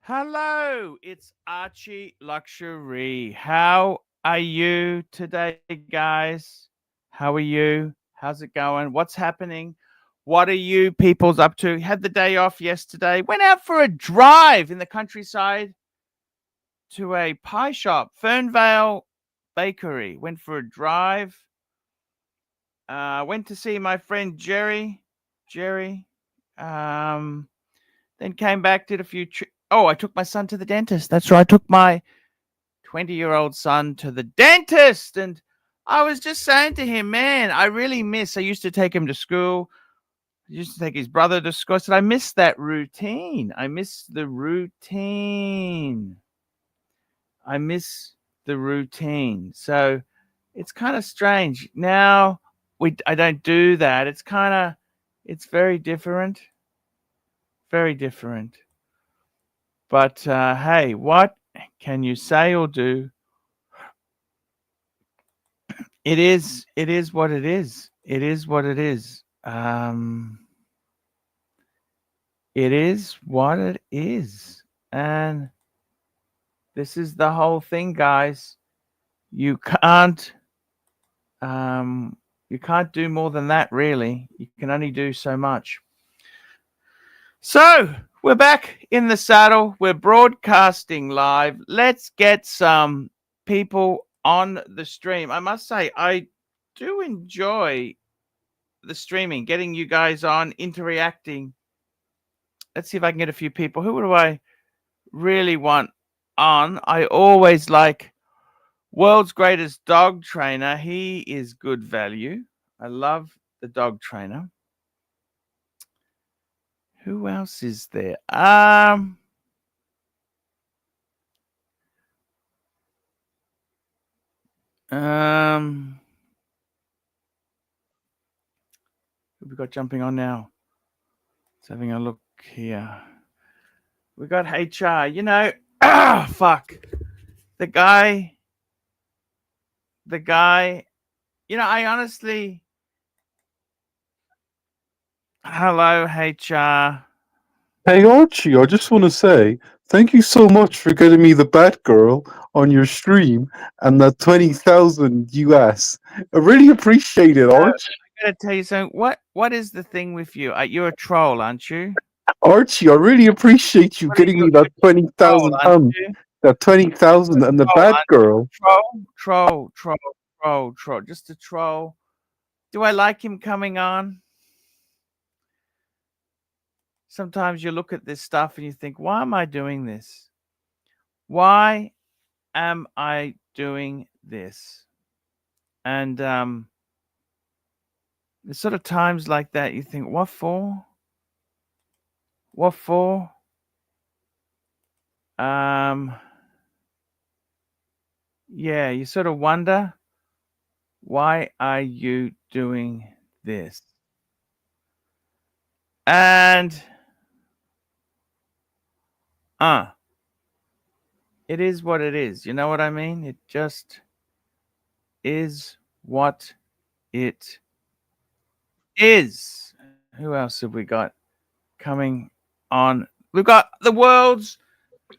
Hello, it's Archie Luxury. How are you today, guys? How are you? How's it going? What's happening? What are you peoples up to? Had the day off yesterday. Went out for a drive in the countryside to a pie shop, Fernvale Bakery. Went for a drive. Went to see my friend Jerry. Jerry. Then came back, did a few. I took my son to the dentist. That's right. I took my 20-year-old son to the dentist. And I was just saying to him, man, I really miss. I used to take him to school. I used to take his brother to school. I said, I miss that routine. I miss the routine. I miss the routine. So it's kind of strange. Now I don't do that. It's very different. Very different. But hey, what can you say or do? It is what it is. It is what it is. It is what it is. And this is the whole thing, guys. You can't do more than that, really. You can only do so much. So we're back in the saddle. We're broadcasting live. Let's get some people on the stream. I must say, I do enjoy the streaming, getting you guys on, interacting. Let's see if I can get a few people. Who do I really want on? I always like World's Greatest Dog Trainer. He is good value. I love the dog trainer. Who else is there? Who we got jumping on now? Let's having a look here. We got HR. Fuck. The guy. I honestly. Hello, HR. Hey Archie, I just want to say thank you so much for getting me the Batgirl on your stream and that 20,000 US. I really appreciate it, Arch. I gotta tell you something. What is the thing with you? You're a troll, aren't you? Archie, I really appreciate you What are getting you? me that You're a troll, 20,000 aren't you? that 20,000 and the Troll, aren't Batgirl. you? Troll. Just a troll. Do I like him coming on? Sometimes you look at this stuff and you think, why am I doing this? Why am I doing this? And there's sort of times like that you think, what for? What for? Yeah, you sort of wonder, why are you doing this? And it is what it is. You know what I mean? It just is what it is. Who else have we got coming on? We've got the world's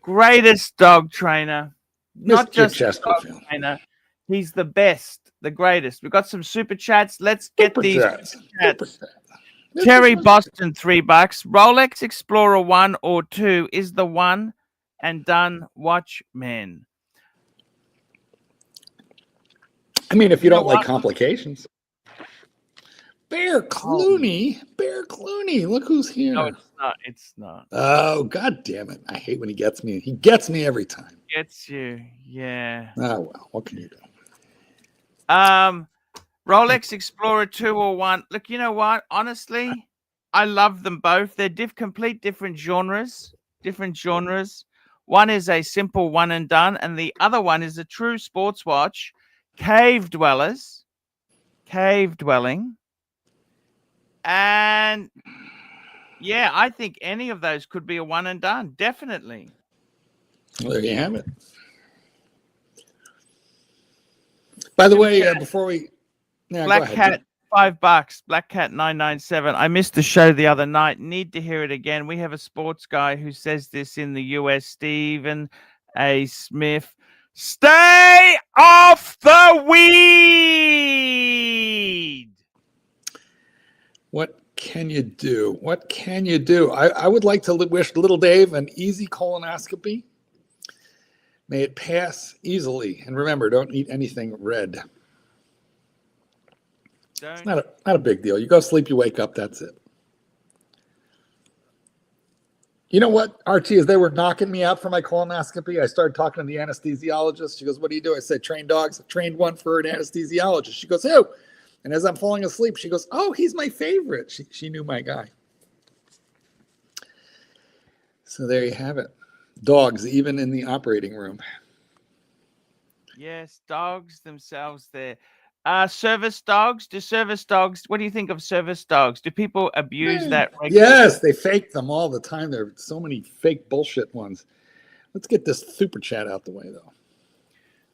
greatest dog trainer. Not Mr. just a dog Chesterfield. trainer. He's the best, the greatest. We've got some super chats. Let's get Super these chats. super chats. Super chat. Terry Boston, $3. Rolex Explorer 1 or 2 is the one and done watch, man. I mean, if you don't like complications. Bear Clooney. Bear Clooney. Look who's here. No, it's not. It's not. Oh, God damn it. I hate when he gets me. He gets me every time. Gets you. Yeah. Oh, well. What can you do? Rolex Explorer 2 or 1. Look, you know what? Honestly, I love them both. They're complete different genres. One is a simple one and done, and the other one is a true sports watch. Cave dwelling. And yeah, I think any of those could be a one and done. Definitely. Well, there you have it. By the way, before we... Yeah, Black Cat $5. Black Cat 997. I missed the show the other night. Need to hear it again. We have a sports guy who says this in the US. Stephen A. Smith. Stay off the weed. What can you do? What can you do? I would like to wish little Dave an easy colonoscopy. May it pass easily. And remember, don't eat anything red. It's not a big deal. You go sleep, you wake up, that's it. You know what, Archie, as they were knocking me out for my colonoscopy, I started talking to the anesthesiologist. She goes, what do you do? I said, train dogs. I trained one for an anesthesiologist. She goes, who? And as I'm falling asleep, she goes, oh, he's my favorite. She knew my guy. So there you have it. Dogs, even in the operating room. Yes, dogs themselves there. Service dogs. What do you think of service dogs? Do people abuse that regularly? Yes, they fake them all the time. There are so many fake bullshit ones. Let's get this super chat out the way, though.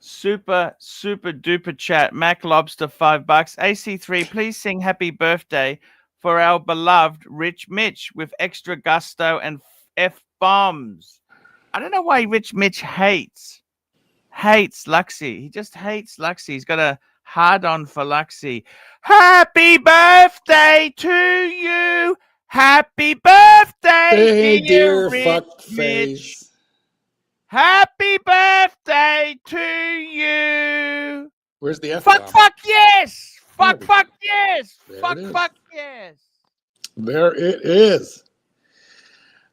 Super duper chat. Mac Lobster, $5. AC3, please sing happy birthday for our beloved Rich Mitch with extra gusto and F-bombs. I don't know why Rich Mitch hates Luxy. He just hates Luxy. He's got a hard on for Luxy. Happy birthday to you. Happy birthday, hey, dear Rich fuck Mitch. face. Happy birthday to you. Where's the F? Fuck yes. Fuck yes. There Fuck yes. There it is.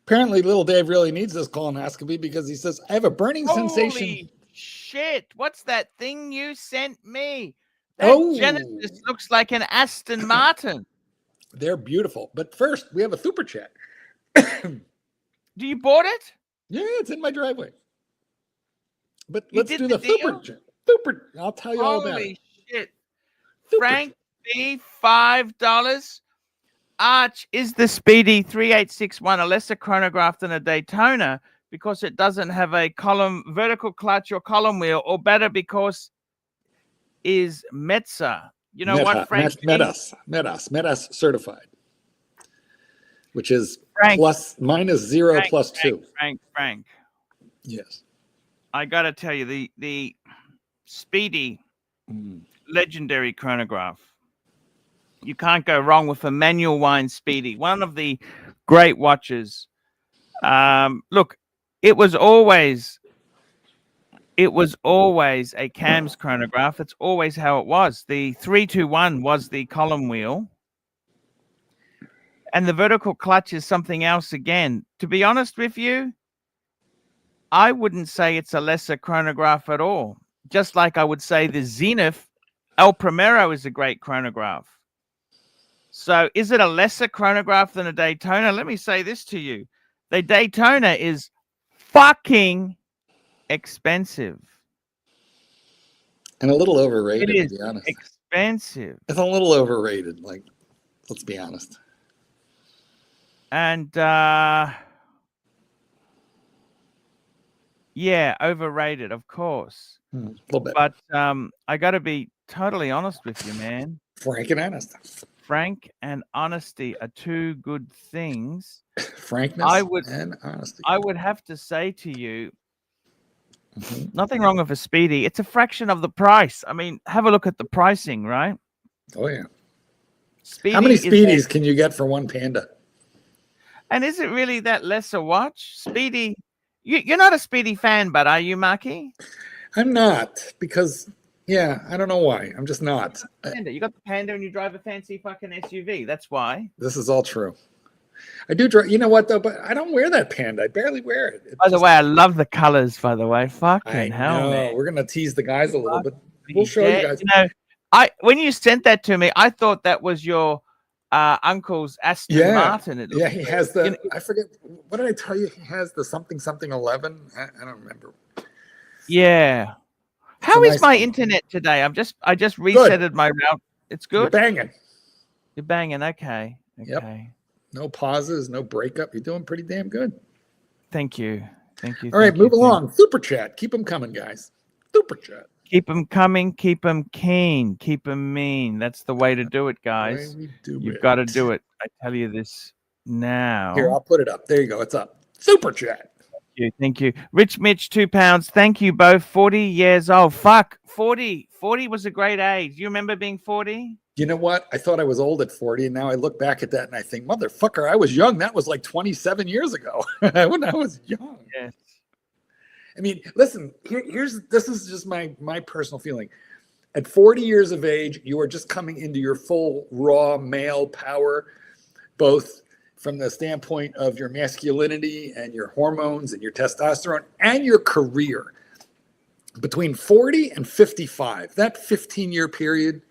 Apparently, little Dave really needs this colonoscopy because he says, I have a burning sensation. Holy shit. What's that thing you sent me? That Genesis looks like an Aston Martin. They're beautiful. But first, we have a super chat. Do you bought it? Yeah, it's in my driveway. But You let's did do the the deal? super chat. Super. I'll tell you all about it. Holy shit. Super Frank B, $5. Arch, is the Speedy 3861 a lesser chronograph than a Daytona because it doesn't have a vertical clutch or column wheel, or better because is Metza? You know what, Frank? Metas certified, which is Frank, minus 0 plus 2. Frank. Yes. I got to tell you, the Speedy legendary chronograph. You can't go wrong with a manual wind Speedy. One of the great watches. Look, it was always a CAMS chronograph. It's always how it was. The 321 was the column wheel. And the vertical clutch is something else again. To be honest with you, I wouldn't say it's a lesser chronograph at all. Just like I would say the Zenith El Primero is a great chronograph. So is it a lesser chronograph than a Daytona? Let me say this to you. The Daytona is fucking expensive. And a little overrated, It is to be honest. expensive. It's a little overrated, like, let's be honest. And yeah, overrated, of course. A little bit. But I got to be totally honest with you, man. Frank and honest. Frank and honesty are two good things. Frankness and honesty. I would have to say to you, nothing wrong with a Speedy. It's a fraction of the price. I mean, have a look at the pricing, right? Oh, yeah. Speedy. How many Speedies can you get for one Panda? And is it really that lesser watch? Speedy. You're not a Speedy fan, but are you, Marky? I'm not, because, yeah, I don't know why. I'm just not. Panda. You got the Panda and you drive a fancy fucking SUV. That's why. This is all true. I do drive. You know what, though? But I don't wear that Panda. I barely wear it. By the way, I love the colors, by the way. Fucking hell, man. We're going to tease the guys a little bit. We'll show you guys. You know, when you sent that to me, I thought that was your uncle's Aston Martin. Yeah, he has the, I forget, what did I tell you? He has the something 11. I don't remember. Yeah. How is my internet today? I just resetted my route. It's good. You're banging. You're banging. Okay. Yep. No pauses, no breakup. You're doing pretty damn good. Thank you. Thank you. All right, move along. Super chat. Keep them coming, guys. Super chat. Keep them coming, keep them keen, keep them mean. That's the way to do it, guys. You've got to do it. I tell you this now. Here, I'll put it up. There you go. It's up. Super chat. Thank you. Rich Mitch, £2. Thank you both. 40 years old. Fuck. 40. 40 was a great age. You remember being 40? You know what? I thought I was old at 40, and now I look back at that and I think, motherfucker, I was young. That was like 27 years ago when I was young. Yes. I mean, listen, this is just my personal feeling. At 40 years of age, you are just coming into your full raw male power, both from the standpoint of your masculinity and your hormones and your testosterone and your career. Between 40 and 55, that 15-year period,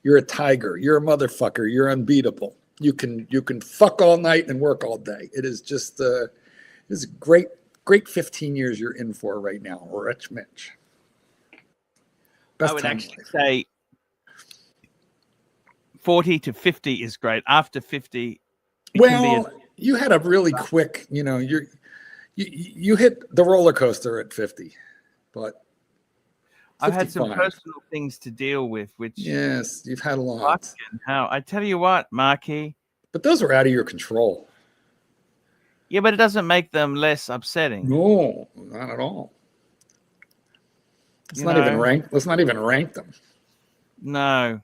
you're a tiger, you're a motherfucker, you're unbeatable. You can fuck all night and work all day. It is just this great 15 years you're in for right now, Rich Mitch. Best I would time actually life. say 40 to 50 is great. After 50, well, you had a really quick, you hit the roller coaster at 50, but 55. I've had some personal things to deal with, which yes, you've had a lot. How I tell you what, Marky. But those are out of your control. Yeah, but it doesn't make them less upsetting. No, not at all. Let's not even rank them. No.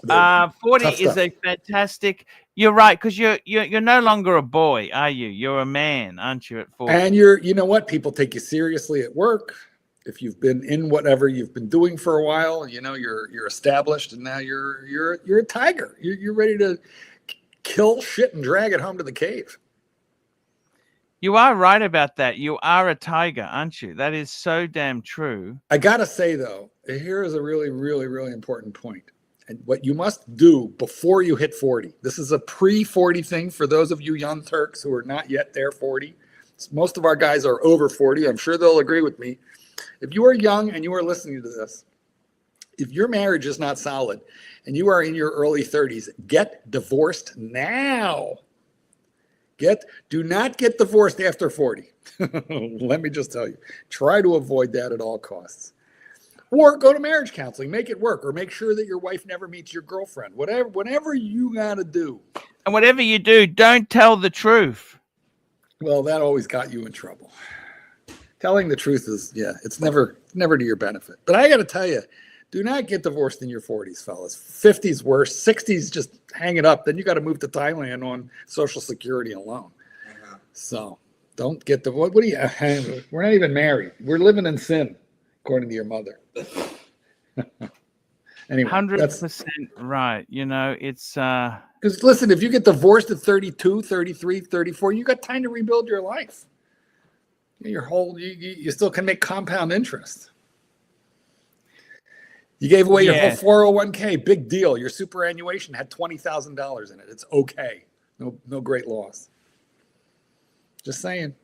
40 is a fantastic. You're right, because you're no longer a boy, are you? You're a man, aren't you? At 40, and you know what? People take you seriously at work. If you've been in whatever you've been doing for a while, you're established, and now you're a tiger. You're ready to kill shit and drag it home to the cave. You are right about that. You are a tiger, aren't you? That is so damn true. I gotta say though, here is a really, really, really important point. And what you must do before you hit 40. This is a pre-40 thing for those of you young Turks who are not yet there 40. Most of our guys are over 40. I'm sure they'll agree with me. If you are young and you are listening to this, if your marriage is not solid and you are in your early 30s, get divorced now. Do not get divorced after 40. Let me just tell you. Try to avoid that at all costs. Or go to marriage counseling, make it work, or make sure that your wife never meets your girlfriend. Whatever you got to do. And whatever you do, don't tell the truth. Well, that always got you in trouble. Telling the truth is, it's never to your benefit. But I got to tell you, do not get divorced in your 40s, fellas. 50s worse. 60s, just hang it up. Then you got to move to Thailand on Social Security alone. Uh-huh. So don't get divorced. What do you? We're not even married. We're living in sin, according to your mother. Anyway, 100% right. It's because listen, if you get divorced at 32, 33, 34, you got time to rebuild your life. You still can make compound interest. You gave away your whole 401k, big deal. Your superannuation had $20,000 in it. It's okay. No great loss. Just saying.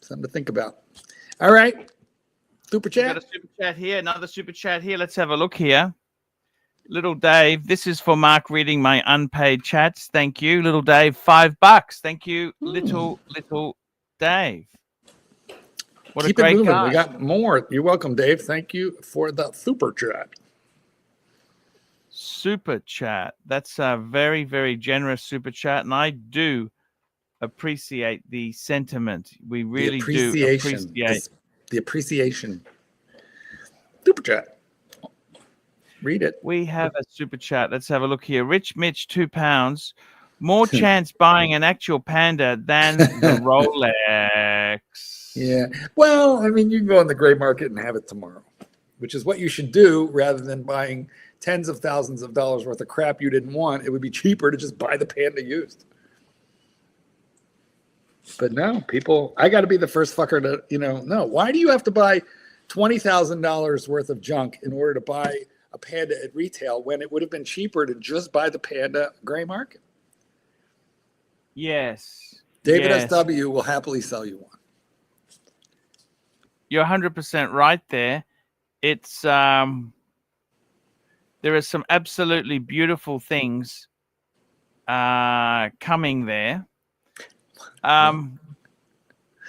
Something to think about. All right. Super chat. Got a super chat here. Another super chat here. Let's have a look here. Little Dave. This is for Mark reading my unpaid chats. Thank you. Little Dave, $5. Thank you, little Dave. What Keep a great it moving. guy. We got more. You're welcome, Dave. Thank you for the super chat. Super chat. That's a very, very generous super chat, and I do appreciate the sentiment. We really do appreciate the appreciation. Super chat. Read it. We have a super chat. Let's have a look here. Rich Mitch, £2. More chance buying an actual panda than the Rolex. Yeah. Well, I mean, you can go on the gray market and have it tomorrow, which is what you should do rather than buying tens of thousands of dollars worth of crap you didn't want. It would be cheaper to just buy the panda used. But no, people, I got to be the first fucker to, no. Why do you have to buy $20,000 worth of junk in order to buy a panda at retail when it would have been cheaper to just buy the panda gray market? Yes. David SW will happily sell you one. You're 100% right there. It's there are some absolutely beautiful things coming there.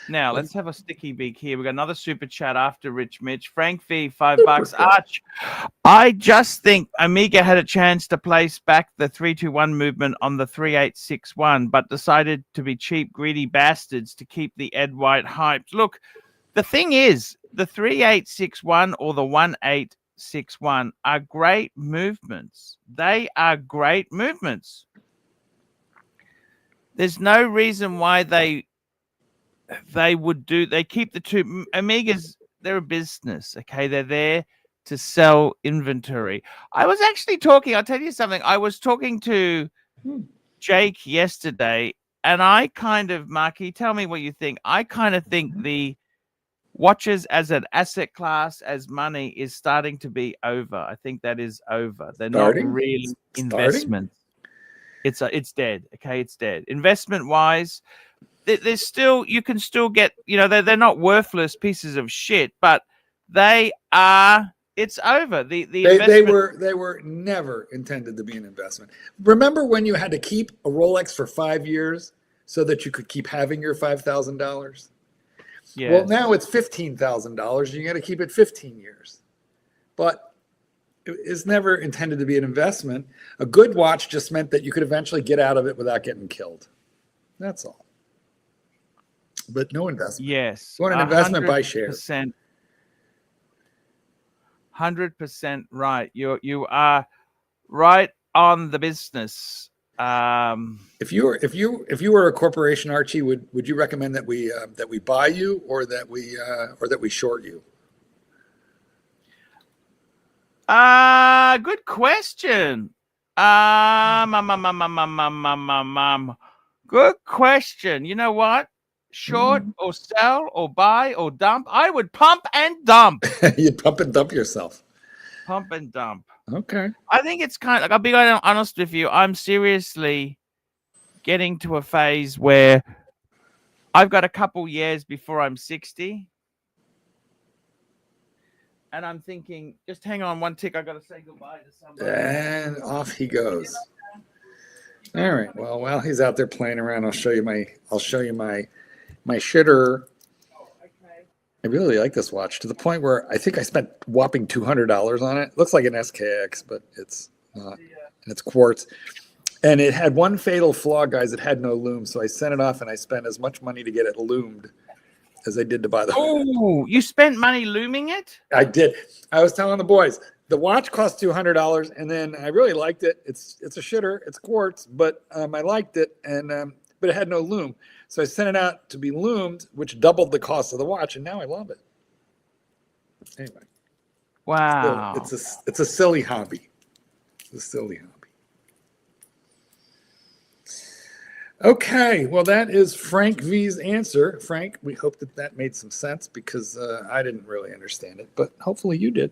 Now let's have a sticky beak here. We got another super chat after Rich Mitch. Frank V, $5. Arch, I just think Amiga had a chance to place back the 321 movement on the 3861, but decided to be cheap, greedy bastards to keep the Ed White hyped. Look, the thing is, the 3861 or the 1861 are great movements. They are great movements. There's no reason why they keep the two. Amigas, they're a business, okay? They're there to sell inventory. I was actually talking, I'll tell you something. I was talking to Jake yesterday, and I kind of, Marky, tell me what you think. I kind of think the watches as an asset class, as money, is starting to be over. I think that is over. They're not really investments. It's dead. Okay, it's dead. Investment wise, there's still, you can still get, they're not worthless pieces of shit, but they are. It's over. They were never intended to be an investment. Remember when you had to keep a Rolex for 5 years so that you could keep having your $5,000? Yeah. Well, now it's $15,000. You got to keep it 15 years, but it's never intended to be an investment. A good watch just meant that you could eventually get out of it without getting killed. That's all. But no investment. Yes. You want an investment, buy shares. 100% right. You are right on the business. If you were a corporation, Archie, would you recommend that we buy you or that we short you? Good question. Good question. You know what? Short or sell or buy or dump? I would pump and dump. You'd pump and dump yourself. Pump and dump. Okay. I think it's kind of like, I'll be honest with you. I'm seriously getting to a phase where I've got a couple years before I'm 60. And I'm thinking, just hang on one tick. I got to say goodbye to somebody. And off he goes. All right. Well, while he's out there playing around, I'll show you my shitter. Oh, okay. I really like this watch to the point where I think I spent whopping $200 on it. Looks like an SKX, but it's not. And it's quartz. And it had one fatal flaw, guys. It had no loom. So I sent it off and I spent as much money to get it loomed as I did to buy the. Oh, you spent money looming it? I did. I was telling the boys the watch cost $200, and then I really liked it. It's a shitter. It's quartz, but I liked it, and but it had no loom, so I sent it out to be loomed, which doubled the cost of the watch, and now I love it. Anyway, wow, it's a silly hobby. It's a silly hobby. Okay, well, that is Frank V's answer. Frank, we hope that made some sense because I didn't really understand it, but hopefully you did.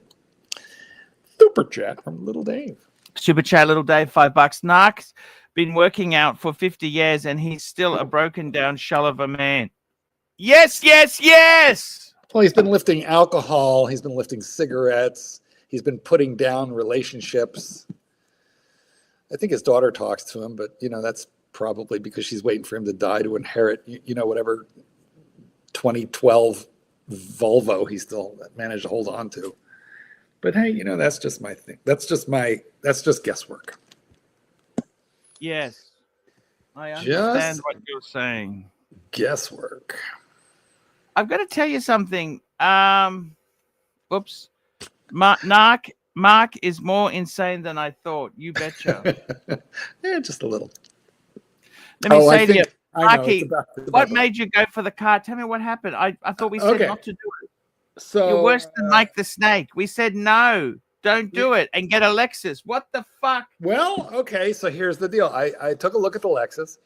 Super chat from Little Dave. Super chat, Little Dave, $5. Narc's been working out for 50 years and he's still a broken down shell of a man. Yes, yes, yes. Well, he's been lifting alcohol. He's been lifting cigarettes. He's been putting down relationships. I think his daughter talks to him, but, that's probably because she's waiting for him to die to inherit, whatever 2012 Volvo he still managed to hold on to. But hey, that's just my thing. That's just guesswork. Yes. I understand what you're saying. Guesswork. I've got to tell you something. Whoops. Mark is more insane than I thought. You betcha. Yeah, just a little. Let me say to you, Archie, what made you go for the car? Tell me what happened. I thought we said not to do it. So you're worse than Mike the Snake. We said no, don't do it, and get a Lexus. What the fuck? Well, okay, so here's the deal. I took a look at the Lexus,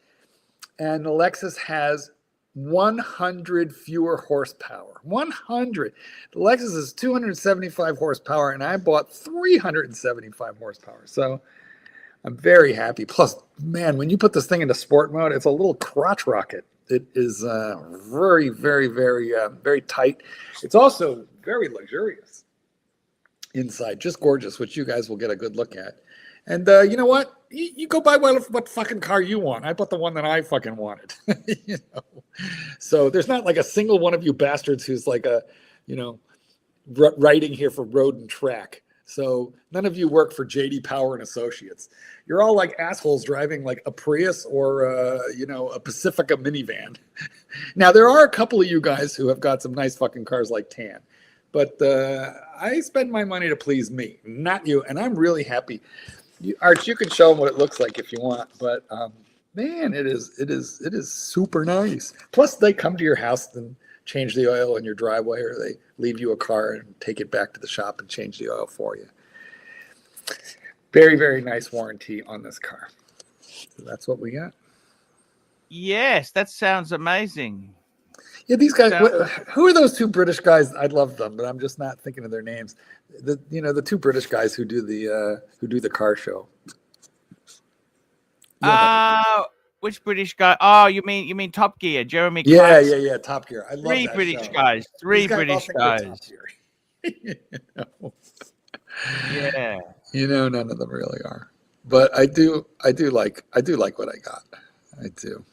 and the Lexus has 100 fewer horsepower. 100. The Lexus is 275 horsepower, and I bought 375 horsepower. So I'm very happy. Plus, man, when you put this thing into sport mode, it's a little crotch rocket. It is very, very, very, very tight. It's also very luxurious inside, just gorgeous, which you guys will get a good look at. And you know what? You go buy what fucking car you want. I bought the one that I fucking wanted. You know? So there's not like a single one of you bastards who's like a, you know, writing here for Road and Track. So none of you work for JD Power and Associates. You're all like assholes driving like a Prius or you know, a Pacifica minivan. Now there are a couple of you guys who have got some nice fucking cars like Tan, but I spend my money to please me, not you, and I'm really happy. Arch, you can show them what it looks like if you want, but man, it is super nice. Plus, they come to your house and change the oil in your driveway, or they leave you a car and take it back to the shop and change the oil for you. Very, very nice warranty on this car. So that's what we got. Yes, that sounds amazing. Yeah, these guys. Who are those two British guys? I love them, but I'm just not thinking of their names. The two British guys who do the car show. Which British guy? Oh, you mean Top Gear, Jeremy Yeah, Clarkson. yeah, Top Gear. I love Three that British show. guys. Three These guys all British think they're guys. Top Gear. Yeah. You know, none of them really are. But I do like what I got. I do.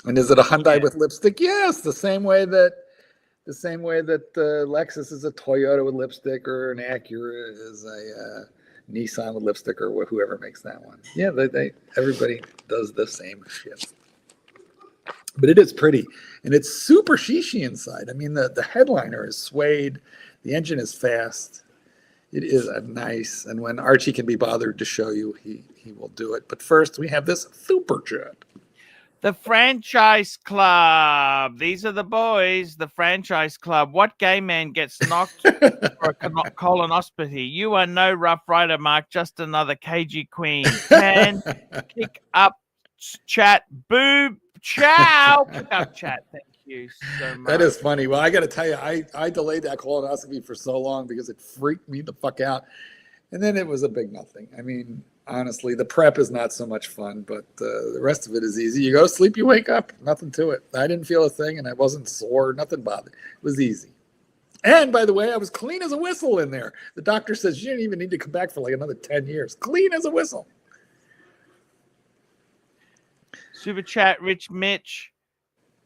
And is it a Hyundai with lipstick? Yes, the same way that Lexus is a Toyota with lipstick, or an Acura is a Nissan with lipstick, or whoever makes that one. Yeah, everybody does the same shit. But it is pretty, and it's super shishy inside. I mean, the headliner is suede, the engine is fast. It is a nice, and when Archie can be bothered to show you, he will do it. But first, we have this Superjet. The Franchise Club. These are the boys. The Franchise Club. What gay man gets knocked for a colonoscopy? You are no Rough Rider, Mark. Just another cagey queen. Can kick up chat. Boob. Ciao. Pick up chat. Thank you so much. That is funny. Well, I got to tell you, I delayed that colonoscopy for so long because it freaked me the fuck out. And then it was a big nothing. I mean, honestly, the prep is not so much fun, but the rest of it is easy. You go to sleep, you wake up, nothing to it. I didn't feel a thing, and I wasn't sore, nothing bothered. It was easy. And by the way, I was clean as a whistle in there. The doctor says you didn't even need to come back for like another 10 years. Clean as a whistle. Super chat, Rich Mitch.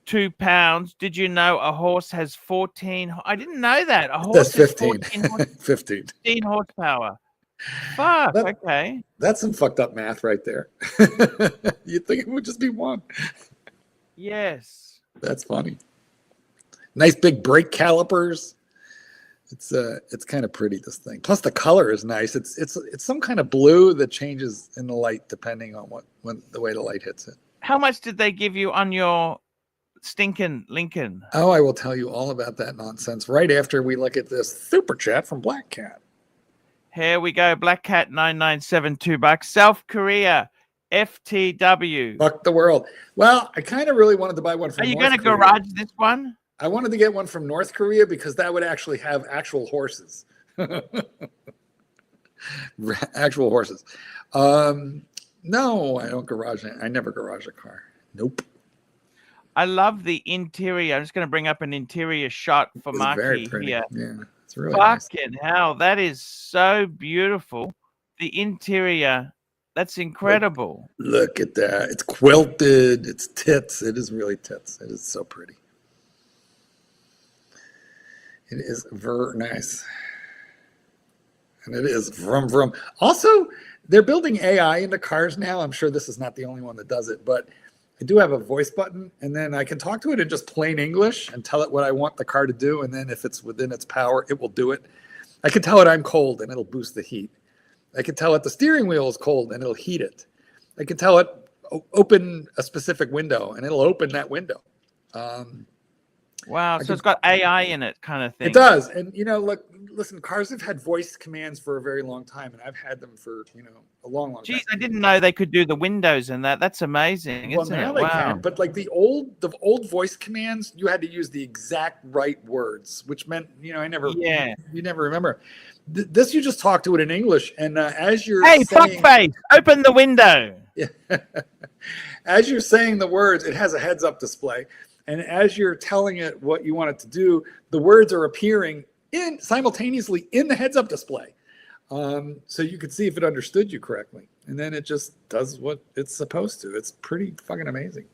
£2. Did you know a horse has 14? I didn't know that. A horse That's 15. Has 15 horsepower. Fuck. Okay. That's some fucked up math right there. You'd think it would just be one. Yes. That's funny. Nice big brake calipers. It's kind of pretty, this thing. Plus the color is nice. It's some kind of blue that changes in the light depending on the way the light hits it. How much did they give you on your stinking Lincoln? Oh, I will tell you all about that nonsense right after we look at this super chat from Black Cat. Here we go. Black Cat 9972 bucks. South Korea FTW. Fuck the world. Well, I kind of really wanted to buy one from Are you North going to Korea. garage this one? I wanted to get one from North Korea because that would actually have actual horses. Actual horses. No, I don't garage it. I never garage a car. Nope. I love the interior. I'm just going to bring up an interior shot for It's Marky very pretty. here. Yeah, it's really Fucking hell, that is so beautiful. The interior, that's incredible. Look at that. It's quilted. It's tits. It is really tits. It is so pretty. It is very nice. And it is vroom vroom. Also, they're building AI into cars now. I'm sure this is not the only one that does it, but I do have a voice button, and then I can talk to it in just plain English and tell it what I want the car to do, and then if it's within its power, it will do it. I can tell it I'm cold, and it'll boost the heat. I can tell it the steering wheel is cold, and it'll heat it. I can tell it open a specific window, and it'll open that window. Wow, so it's got AI in it kind of thing. It does. And, listen, cars have had voice commands for a very long time, and I've had them for, a long, long time. Jeez, I didn't know they could do the windows and that. That's amazing, Well, isn't now it? they Wow. can, but like the old voice commands, you had to use the exact right words, which meant, you never remember. This, you just talk to it in English, and as you're Hey, saying, fuckface, open the window. as you're saying the words, it has a heads-up display. And as you're telling it what you want it to do, the words are appearing simultaneously in the heads-up display. So you could see if it understood you correctly. And then it just does what it's supposed to. It's pretty fucking amazing.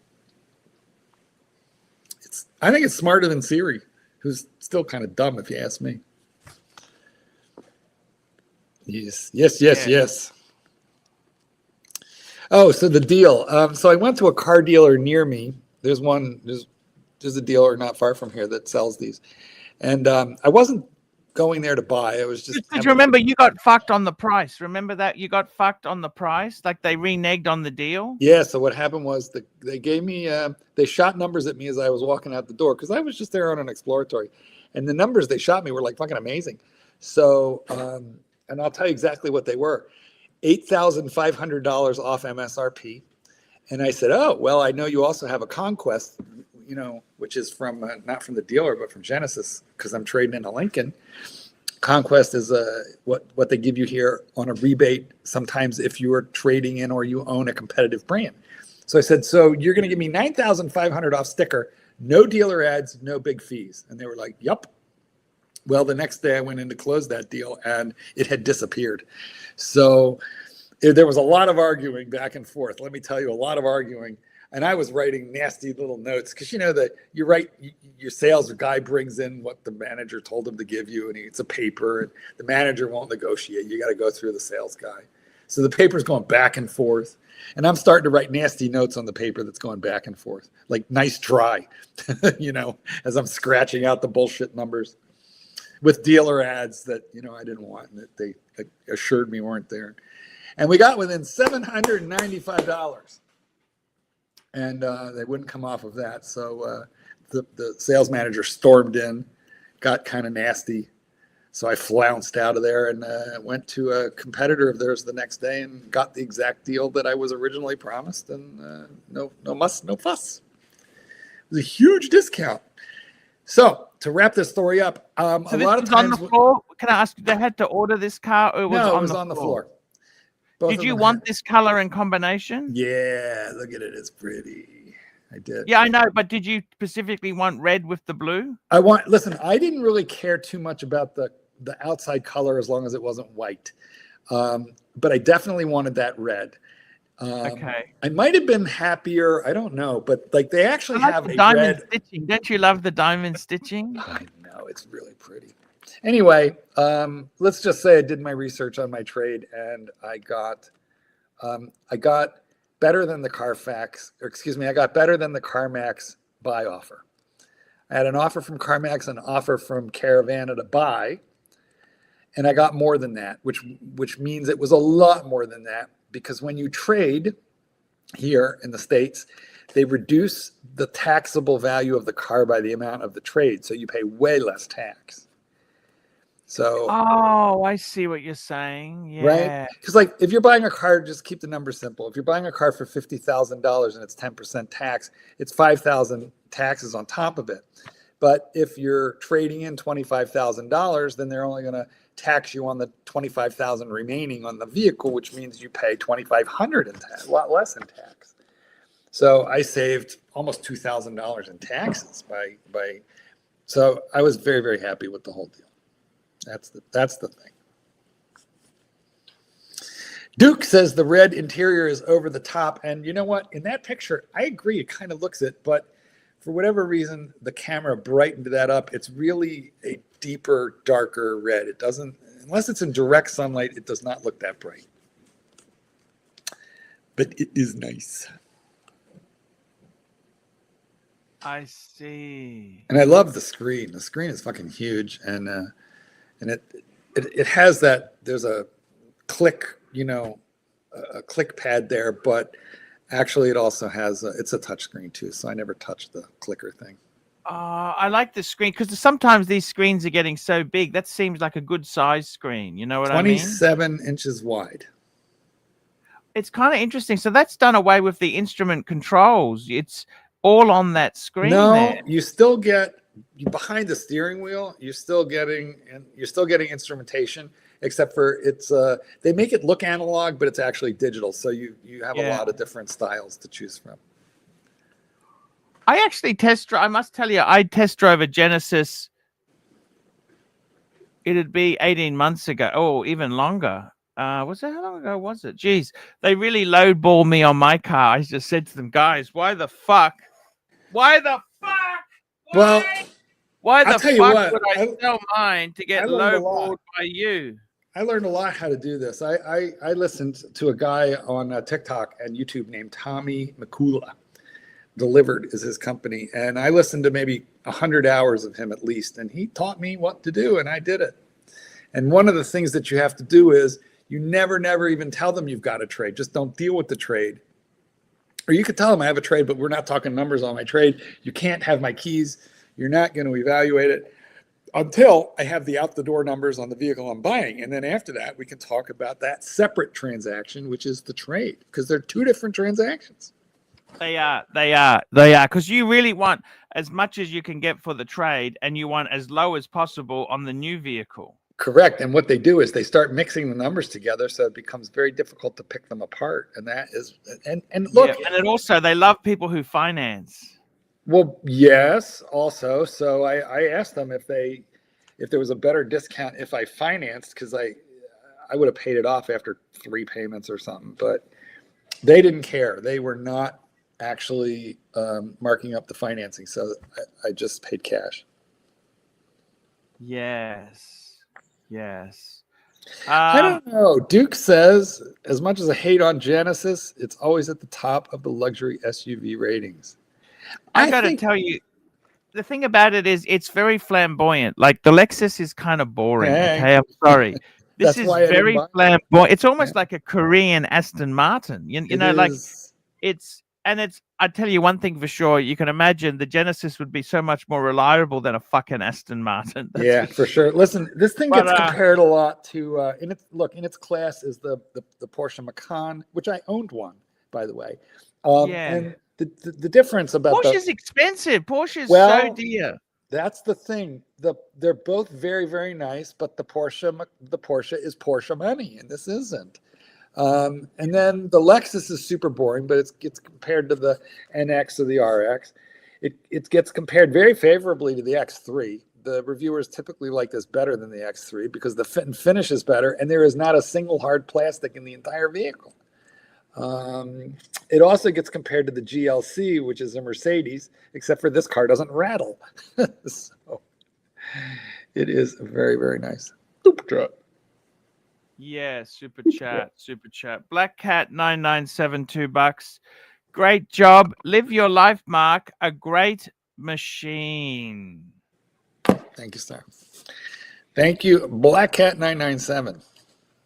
I think it's smarter than Siri, who's still kind of dumb if you ask me. Yes. Oh, so the deal. So I went to a car dealer near me. There's a dealer not far from here that sells these. And I wasn't going there to buy. I was just. Did you remember you got fucked on the price? Remember that you got fucked on the price? Like they reneged on the deal? Yeah. So what happened was they gave me, they shot numbers at me as I was walking out the door because I was just there on an exploratory. And the numbers they shot me were like fucking amazing. So, and I'll tell you exactly what they were. $8,500 off MSRP. And I said, oh, well, I know you also have a Conquest, which is from not from the dealer, but from Genesis, because I'm trading in a Lincoln. Conquest is what they give you here on a rebate sometimes if you are trading in or you own a competitive brand. So I said, so you're going to give me $9,500 off sticker, no dealer ads, no big fees. And they were like, yep. Well, the next day I went in to close that deal and it had disappeared. So there was a lot of arguing back and forth. Let me tell you, a lot of arguing. And I was writing nasty little notes because that you write your sales guy brings in what the manager told him to give you, and it's a paper, and the manager won't negotiate. You got to go through the sales guy. So the paper's going back and forth, and I'm starting to write nasty notes on the paper that's going back and forth, like nice try, as I'm scratching out the bullshit numbers with dealer ads that I didn't want and that they assured me weren't there. And we got within $795. And they wouldn't come off of that. So the sales manager stormed in, got kind of nasty. So I flounced out of there and went to a competitor of theirs the next day and got the exact deal that I was originally promised. And no fuss. It was a huge discount. So to wrap this story up, so a this lot of was times. on the floor? Can I ask, they had to order this car, or No, it was on the floor. Did you want this color and combination? Yeah, look at it. It's pretty. I did. Yeah, I know. But did you specifically want red with the blue? Listen, I didn't really care too much about the outside color as long as it wasn't white. But I definitely wanted that red. Okay. I might have been happier. I don't know. But they actually have a diamond red stitching. Don't you love the diamond stitching? I know. It's really pretty. Anyway, let's just say I did my research on my trade and I got better than the I got better than the CarMax buy offer. I had an offer from CarMax, an offer from Caravana to buy, and I got more than that, which means it was a lot more than that, because when you trade here in the States, they reduce the taxable value of the car by the amount of the trade, so you pay way less tax. So, oh, I see what you're saying. Yeah. Right? Because if you're buying a car, just keep the numbers simple. If you're buying a car for $50,000 and it's 10% tax, it's $5,000 taxes on top of it. But if you're trading in $25,000, then they're only going to tax you on the $25,000 remaining on the vehicle, which means you pay $2,500 in tax, a lot less in tax. So I saved almost $2,000 in taxes by. So I was very, very happy with the whole deal. That's the thing. Duke says the red interior is over the top. And you know what? In that picture, I agree. It kind of looks it. But for whatever reason, the camera brightened that up. It's really a deeper, darker red. It doesn't, unless it's in direct sunlight, it does not look that bright. But it is nice. I see. And I love the screen. The screen is fucking huge. And it has that, there's a click, a click pad there, but actually it also has, it's a touch screen too. So I never touched the clicker thing. I like the screen because sometimes these screens are getting so big. That seems like a good size screen. You know what I mean? 27 inches wide. It's kind of interesting. So that's done away with the instrument controls. It's all on that screen. No, there. you still get behind the steering wheel. You're still getting instrumentation, except for it's they make it look analog, but it's actually digital. So you have a lot of different styles to choose from. I actually I must tell you, I test drove a Genesis it'd be 18 months ago, or even longer. Was it, how long ago was it? Jeez, they really lowballed me on my car. I just said to them, guys, why the fuck? Why the fuck? Well, Why I'll the tell you fuck what, would I sell mine to get I learned a lot. lowballed by you? I learned a lot how to do this. I listened to a guy on TikTok and YouTube named Tommy Makula. Delivered is his company. And I listened to maybe 100 hours of him at least. And he taught me what to do, and I did it. And one of the things that you have to do is you never even tell them you've got a trade. Just don't deal with the trade. Or you could tell them I have a trade, but we're not talking numbers on my trade. You can't have my keys. You're not going to evaluate it until I have the out the door numbers on the vehicle I'm buying. And then after that, we can talk about that separate transaction, which is the trade, because they're two different transactions. They are. Because you really want as much as you can get for the trade, and you want as low as possible on the new vehicle. Correct. And what they do is they start mixing the numbers together, so it becomes very difficult to pick them apart. And that is, and look, yeah, and it also, they love people who finance. Well, yes, also. So I asked them if there was a better discount if I financed, because I would have paid it off after 3 payments or something, but they didn't care. They were not actually marking up the financing, so I just paid cash. Yes. I don't know. Duke says, as much as I hate on Genesis, it's always at the top of the luxury SUV ratings. I got to tell you, the thing about it is it's very flamboyant. Like the Lexus is kind of boring. Okay, I'm sorry. This is very flamboyant. It's almost like a Korean Aston Martin. You know, like it's. I tell you one thing for sure. You can imagine the Genesis would be so much more reliable than a fucking Aston Martin. Yeah, for sure. Listen, this thing gets compared a lot to. In its class is the Porsche Macan, which I owned one, by the way. And the difference about Porsche's expensive. Porsche's so dear. That's the thing. They're both very, very nice, but the Porsche is Porsche money, and this isn't. And then the Lexus is super boring, but it gets compared to the NX or the RX. It gets compared very favorably to the X3. The reviewers typically like this better than the X3 because the fit and finish is better, and there is not a single hard plastic in the entire vehicle. It also gets compared to the GLC, which is a Mercedes, except for this car doesn't rattle. So it is a very, very nice super truck. Yeah, super chat. Black Cat 9972 $2. Great job. Live your life, Mark. A great machine. Thank you, sir. Thank you, Black Cat 997.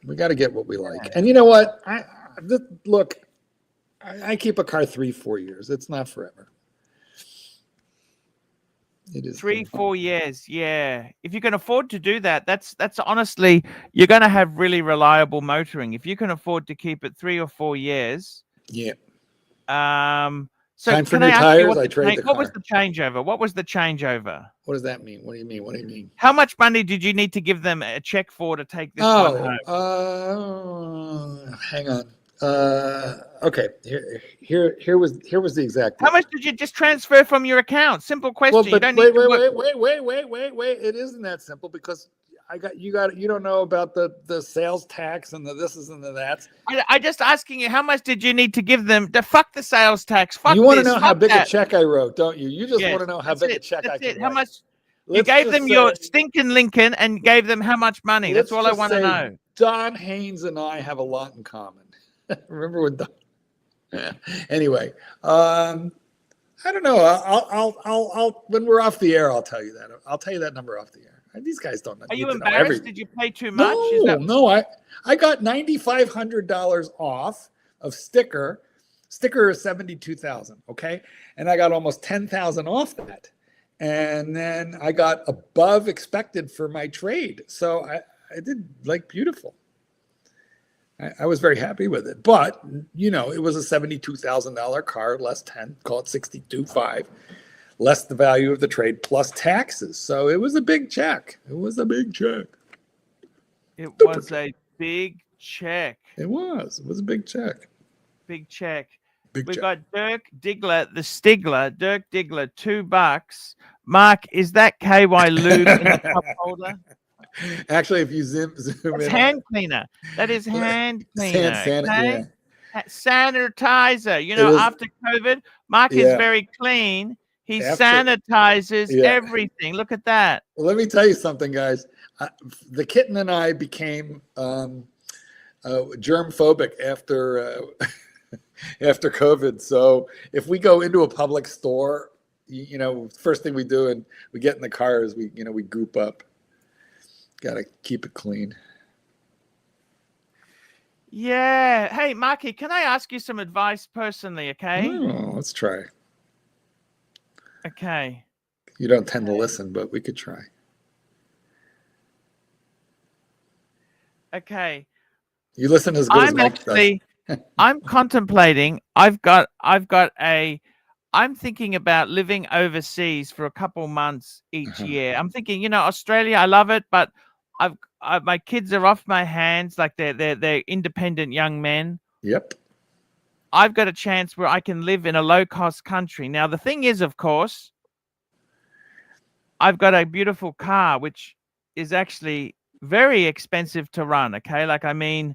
We got to get what we like. And you know what? I keep a car 3-4 years. It's not forever. It is 3-4 years. Yeah. If you can afford to do that, that's honestly, you're going to have really reliable motoring. If you can afford to keep it 3 or 4 years. Yeah. So time for new tires. I trade the car. What was the changeover? What does that mean? What do you mean? How much money did you need to give them a check for to take this one home? Hang on. Okay. Here was the exact. How much did you just transfer from your account? Simple question. Well, but wait. It isn't that simple because you don't know about the sales tax and the thises and the that's. I just asking you, how much did you need to give them? Fuck the sales tax. Fuck. You want to know how big a check I wrote, don't you? You just want to know how big a check I can write. How much? You gave them your stinking Lincoln and gave them how much money? That's all I want to know. Don Haynes and I have a lot in common. Remember when Don? Anyway, I don't know. I'll when we're off the air, I'll tell you that. I'll tell you that number off the air. These guys don't know. Are you embarrassed? Did you pay too much? No. I got $9,500 off of sticker. Sticker is $72,000. Okay, and I got almost $10,000 off that, and then I got above expected for my trade. So I did like beautiful. I was very happy with it, but it was a $72,000 car, less 10, call it 62.5, less the value of the trade plus taxes. So it was a big check. It was a big check. It was a big check. It was a big check. Big check. We've got Dirk Diggler, the Stigler, Dirk Diggler, $2. Mark, is that KY lube in the cup holder? Actually, if you zoom It's in, hand cleaner. That is hand cleaner. Okay? yeah, Sanitizer. You it know, is, after COVID, Mark is yeah. very clean. He After, sanitizes yeah. everything. Look at that. Well, let me tell you something, guys. The kitten and I became germ phobic after after COVID. So if we go into a public store, you know, first thing we do and we get in the car is we goop up. Got to keep it clean. Yeah. Hey, Marky, can I ask you some advice personally? Okay. Oh, let's try. Okay. You don't tend to listen, but we could try. Okay. You listen as good as I'm Mike actually, I'm contemplating. I'm thinking about living overseas for a couple months each year. I'm thinking, you know, Australia, I love it, but my kids are off my hands, like they're independent young men. Yep. I've got a chance where I can live in a low-cost country. Now, the thing is, of course, I've got a beautiful car, which is actually very expensive to run. Okay, like I mean,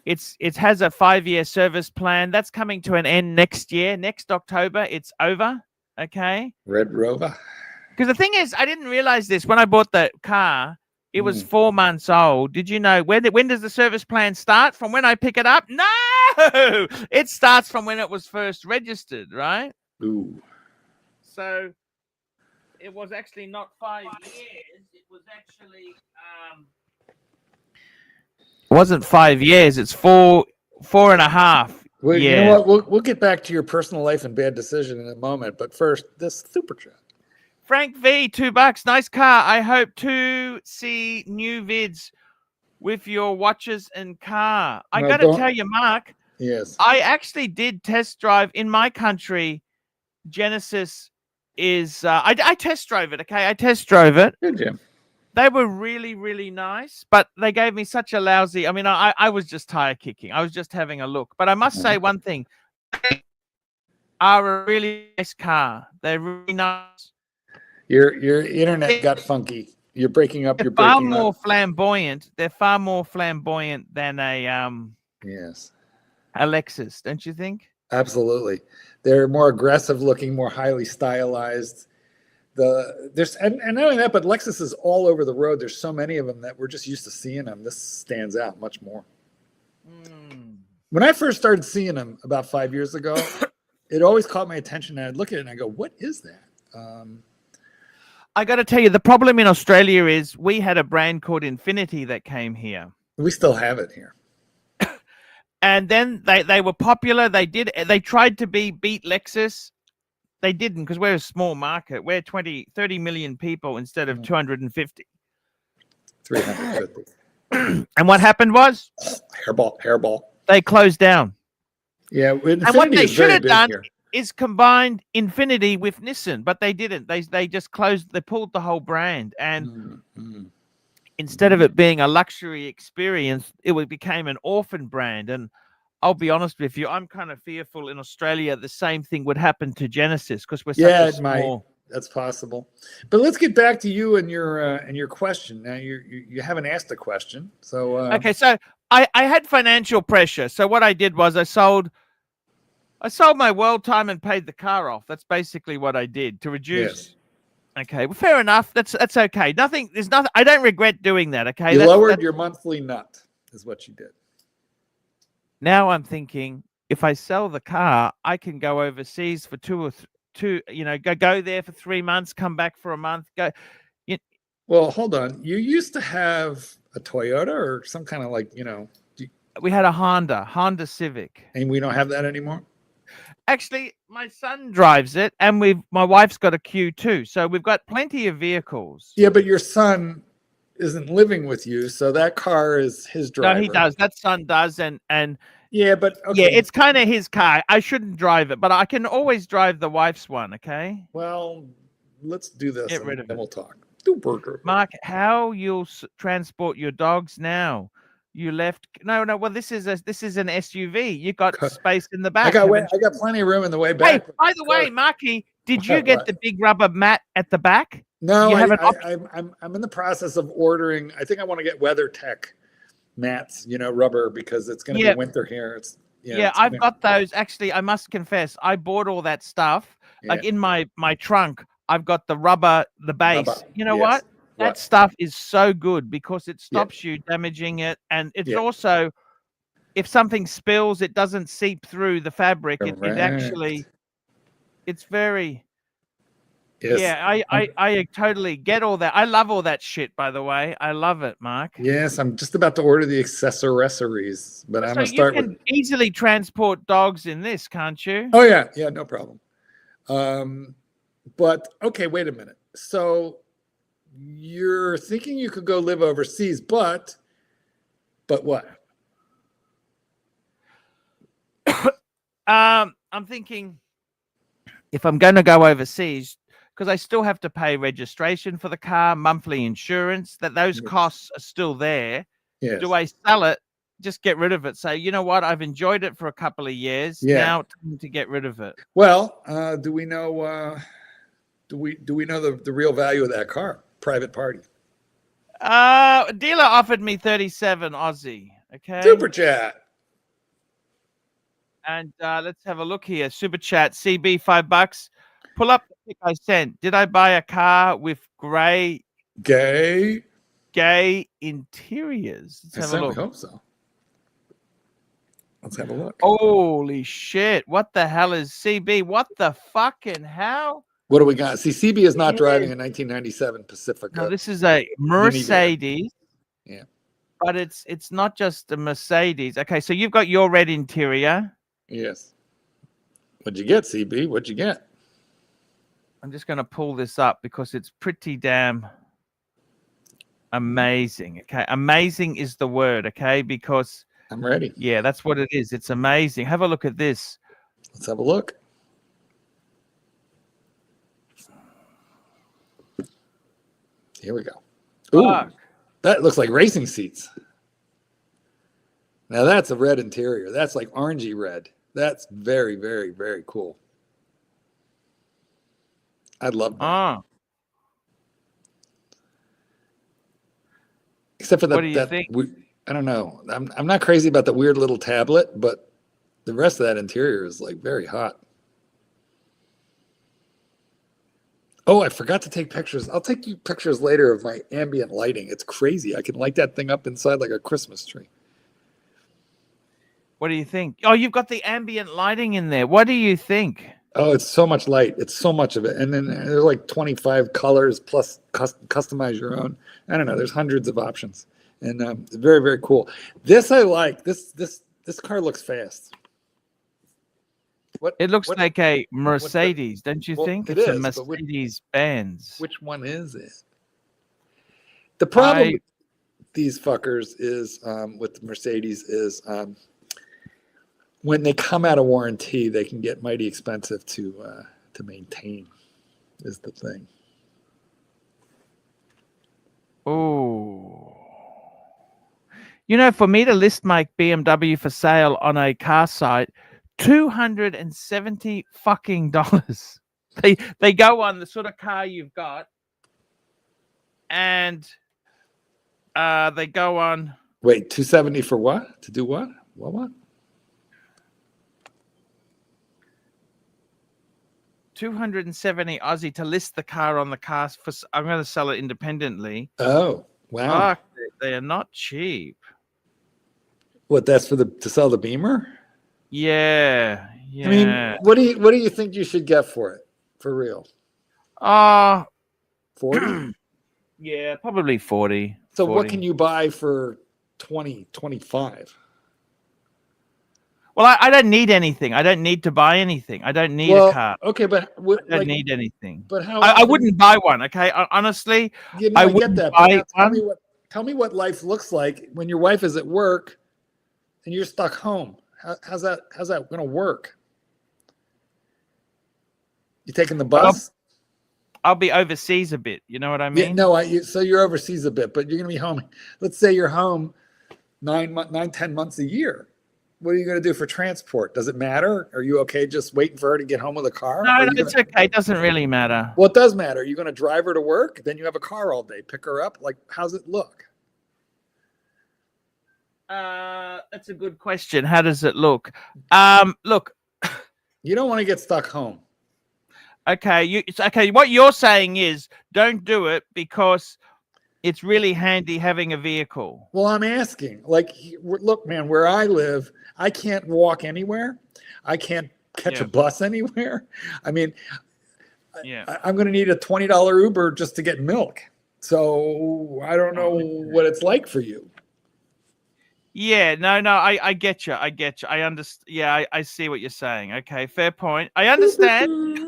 it has a 5-year service plan that's coming to an end next year. Next October, it's over. Okay, Red Rover. because the thing is, I didn't realize this when I bought the car. It was 4 months old. Did you know when does the service plan start? From when I pick it up? No, it starts from when it was first registered, right? Ooh. So it was actually not 5 years. It was actually it wasn't 5 years. It's four and a half. Well, years. you know what? We'll get back to your personal life and bad decision in a moment. But first, this super chat. Frank V, $2. Nice car. I hope to see new vids with your watches and car. I No, got to don't- tell you, Mark. Yes. I actually did test drive in my country. Genesis is. I test drove it. Okay, I test drove it. Good, Jim. They were really, really nice, but they gave me such a lousy. I mean, I was just tire kicking. I was just having a look. But I must say one thing: they are a really nice car. They're really nice. Your internet got funky. You're breaking up. They're You're far breaking more up. flamboyant. They're far more flamboyant than a Yes. Lexus, don't you think? Absolutely. They're more aggressive looking, more highly stylized. And not only that, but Lexus is all over the road. There's so many of them that we're just used to seeing them. This stands out much more. When I first started seeing them about 5 years ago, it always caught my attention. And I'd look at it and I go, what is that? I got to tell you, the problem in Australia is we had a brand called Infinity that came here. We still have it here. And then they were popular. They tried to beat Lexus. They didn't, because we're a small market. We're 30 million people instead of 250. 350. And what happened was Hairball. they closed down. Yeah, and what they should have done is combined Infinity with Nissan, but they didn't. They just closed. They pulled the whole brand, and instead of it being a luxury experience, it became an orphan brand. And I'll be honest with you, I'm kind of fearful in Australia the same thing would happen to Genesis, because we're such a small. That's possible. But let's get back to you and your question. Now you haven't asked a question, so okay. So I had financial pressure. So what I did was I sold my world time and paid the car off. That's basically what I did to reduce. Yes. Okay, well, fair enough. That's okay. There's nothing. I don't regret doing that. Okay, you lowered your monthly nut, is what you did. Now I'm thinking, if I sell the car, I can go overseas for two. You know, go there for 3 months, come back for a month. Well, hold on. You used to have a Toyota or some kind of we had a Honda Civic, and we don't have that anymore. Actually, my son drives it, and my wife's got a Q2, so we've got plenty of vehicles. Yeah, but your son isn't living with you, so that car is his driver. No, he does. That son does, and yeah, but okay. Yeah, it's kind of his car. I shouldn't drive it, but I can always drive the wife's one. Okay. Well, let's do this. Get rid of and it. We'll talk. Do burger. Mark, how you'll transport your dogs now? You left. No. Well, this is an SUV. You got space in the back. I got plenty of room in the way back. Hey, by the way, Marky, Did you get What? the big rubber mat at the back? No, You have an option? I'm in the process of ordering. I think I want to get WeatherTech mats, rubber, because it's going to Yeah. be winter here. It's I've got those. Actually, I must confess, I bought all that stuff. Like in my trunk, I've got the rubber, the base. Rubber. You know Yes. what? That What? stuff is so good because it stops you damaging it, and it's also, if something spills, it doesn't seep through the fabric. It actually, it's very. Yes. Yeah, I totally get all that. I love all that shit, by the way. I love it, Mark. Yes, I'm just about to order the accessories, but I'm going to start with. Easily transport dogs in this, can't you? Oh yeah, no problem. But okay, wait a minute. So you're thinking you could go live overseas, but what? I'm thinking if I'm going to go overseas, because I still have to pay registration for the car, monthly insurance, those costs are still there. Yes. Do I sell it? Just get rid of it. Say, you know what? I've enjoyed it for a couple of years. Now time to get rid of it. Well, do we know? Do we know the real value of that car? Private party. Dealer offered me 37 Aussie. Okay. Super chat. And let's have a look here. Super chat, CB, $5. Pull up the pic I sent. Did I buy a car with gay interiors? Let's have a look. I hope so. Let's have a look. Holy shit. What the hell is CB? What the fucking hell? What do we got? See, CB is not driving a 1997 Pacifica. No, this is a Mercedes. Yeah. But it's not just a Mercedes. Okay, so you've got your red interior. Yes. What'd you get, CB? What'd you get? I'm just going to pull this up because it's pretty damn amazing. Okay, amazing is the word. Okay, because I'm ready. Yeah, that's what it is. It's amazing. Have a look at this. Let's have a look. Here we go. Ooh, that looks like racing seats. Now that's a red interior. That's like orangey red. That's very, very, very cool. I love that. Except for that. What do you think? I don't know. I'm not crazy about the weird little tablet, but the rest of that interior is like very hot. Oh, I forgot to take pictures. I'll take you pictures later of my ambient lighting. It's crazy. I can light that thing up inside like a Christmas tree. What do you think? Oh, you've got the ambient lighting in there. What do you think? Oh, it's so much light. It's so much of it. And then there's like 25 colors plus customize your own. I don't know. There's hundreds of options. And very, very cool. This I like. This car looks fast. It looks like a Mercedes, don't you think? It's a Mercedes Benz. Which one is it? The problem with these fuckers is with the Mercedes is when they come out of warranty, they can get mighty expensive to maintain. Is the thing. Oh. You know, for me to list my BMW for sale on a car site, $270 fucking dollars. They go on the sort of car you've got, and they go on. Wait, 270 for what? To do what? What? 270 Aussie to list the car on the car for. I'm going to sell it independently. Oh wow! Fuck, they are not cheap. What? That's to sell the Beamer? Yeah. I mean, what do you think you should get for it? For real? 40? Yeah, probably 40. So 40. what can you buy for 20, 25? Well, I don't need anything. I don't need to buy anything. I don't need a car. Okay, but I don't need anything. But how? I wouldn't buy one. Okay, honestly, I get that. But tell me what life looks like when your wife is at work and you're stuck home. How's that going to work? You taking the bus? I'll be overseas a bit. You know what I mean? Yeah, no, so you're overseas a bit, but you're going to be home. Let's say you're home 9, 10 months a year. What are you going to do for transport? Does it matter? Are you okay just waiting for her to get home with a car? No, it's okay. It doesn't really matter. Well, it does matter. Are you going to drive her to work? Then you have a car all day. Pick her up. Like, how's it look? That's a good question. How does it look? Look. You don't want to get stuck home. Okay, okay. What you're saying is don't do it because it's really handy having a vehicle. Well, I'm asking. Like, look, man, where I live, I can't walk anywhere. I can't catch a bus anywhere. I mean, I'm going to need a $20 Uber just to get milk. So I don't know what it's like for you. Yeah, no, I get you. I get you. I understand. Yeah, I see what you're saying. Okay, fair point. I understand.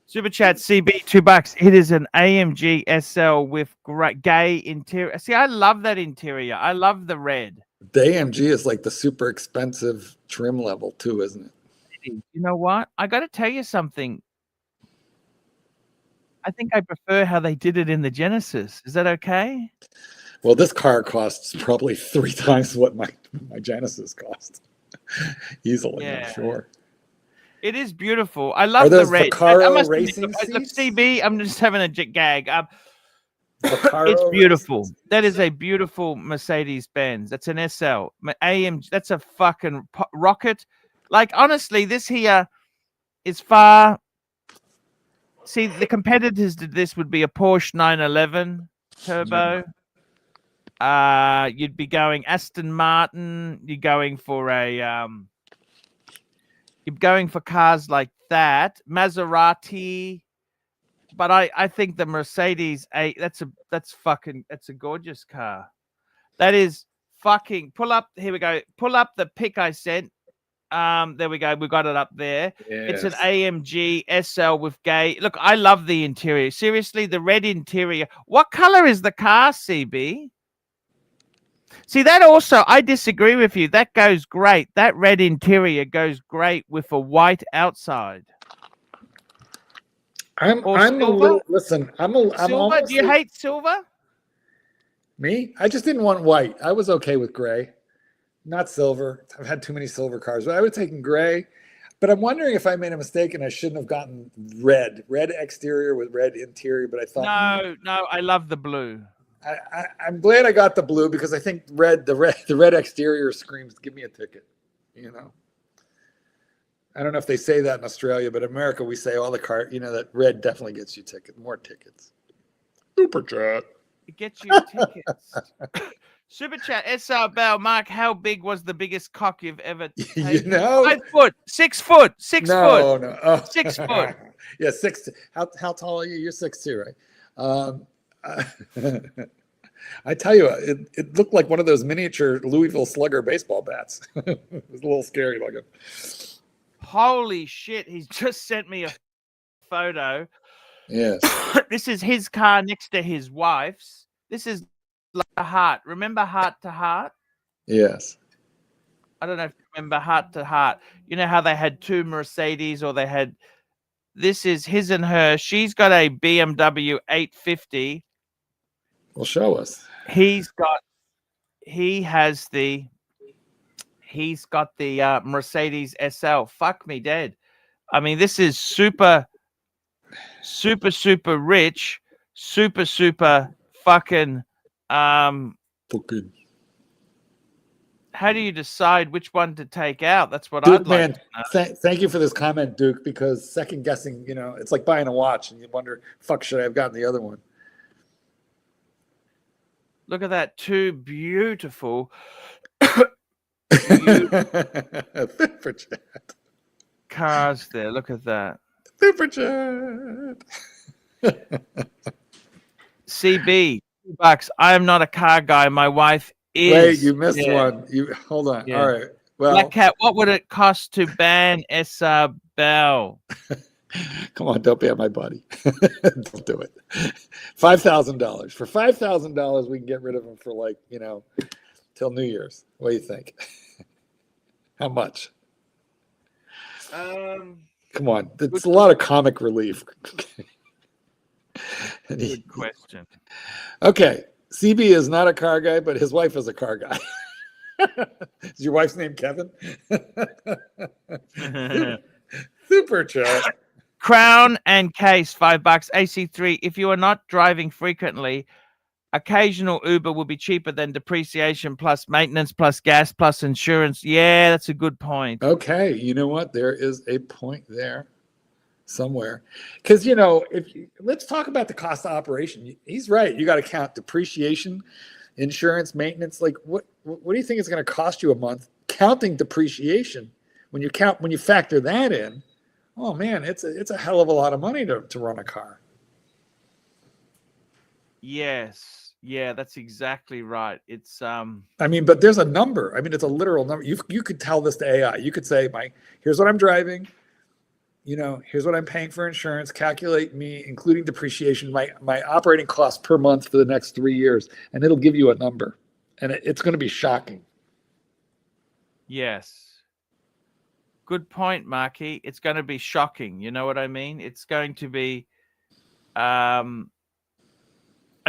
Super chat CB $2. It is an AMG SL with great gay interior. See, I love that interior. I love the red. The AMG is like the super expensive trim level too, isn't it? You know what? I got to tell you something. I think I prefer how they did it in the Genesis. Is that okay? Well, this car costs probably 3 times what my Genesis cost. Easily, I'm sure. It is beautiful. I love the red. Racing look, CB, I'm just having a gag. It's beautiful. That is a beautiful Mercedes Benz. That's an SL. AMG. That's a fucking rocket. Like, honestly, this here is far. See, the competitors to this would be a Porsche 911 Turbo. You'd be going Aston Martin. You're going for a You're going for cars like that, Maserati. But I think the Mercedes that's a gorgeous car. That is fucking pull up. Here we go. Pull up the pic I sent. There we go. We got it up there. Yes. It's an AMG SL with gay. Look, I love the interior. Seriously, the red interior. What color is the car, CB? See, that also, I disagree with you. That goes great. That red interior goes great with a white outside. I'm a little, listen, I'm almost. Do you hate silver? Me? I just didn't want white. I was okay with gray, not silver. I've had too many silver cars, but I would have taken gray. But I'm wondering if I made a mistake and I shouldn't have gotten red exterior with red interior. But I thought no, I love the blue. I'm glad I got the blue because I think the red exterior screams, give me a ticket, you know. I don't know if they say that in Australia, but in America we say all the car, you know, that red definitely gets you more tickets. Super chat. It gets you tickets. Super chat. SR Bell, Mark, how big was the biggest cock you've ever taken? You know? 5 foot, 6 foot, 6 foot. No. Oh. 6 foot. Yeah, 6. How tall are you? You're 6'2", right? I tell you, it looked like one of those miniature Louisville Slugger baseball bats. It was a little scary looking. Holy shit, he's just sent me a photo. Yes. This is his car next to his wife's. This is like a heart. Remember Heart to Heart? Yes. I don't know if you remember Heart to Heart. You know how they had 2 Mercedes or they had... This is his and her. She's got a BMW 850. Well, show us. He's got the Mercedes SL. Fuck me dead. I mean, this is super rich, super fucking. Fucking. How do you decide which one to take out? That's what Duke, I'd like to know. Thank you for this comment, Duke, because second guessing, you know, it's like buying a watch and you wonder, fuck, should I have gotten the other one? Look at that. 2 beautiful Super chat cars there. Look at that. Super chat. CB, $2. I am not a car guy. My wife is. Wait, you missed one. You hold on. Yeah. All right. Well, Black Cat, what would it cost to ban SR Bell? Come on, don't be at my buddy. Don't do it. $5,000. For $5,000, we can get rid of him for, like, you know, till New Year's. What do you think? How much? Come on, it's a lot of comic relief. Good question. Okay, CB is not a car guy, but his wife is a car guy. Is your wife's name Kevin? Super chat. Crown and case, $5. AC3. If you are not driving frequently, occasional Uber will be cheaper than depreciation plus maintenance plus gas plus insurance. Yeah, that's a good point. Okay, you know what? There is a point there somewhere. Because, you know, let's talk about the cost of operation. He's right. You got to count depreciation, insurance, maintenance. Like, what do you think it's going to cost you a month? Counting depreciation, when you factor that in, oh man, it's a hell of a lot of money to run a car. Yes. Yeah, that's exactly right. It's I mean, but there's a number. I mean, it's a literal number. You could tell this to AI. You could say, here's what I'm driving. You know, here's what I'm paying for insurance. Calculate me, including depreciation, my operating costs per month for the next 3 years, and it'll give you a number, and it's going to be shocking. Yes. Good point, Marky. It's going to be shocking. You know what I mean? It's going to be. I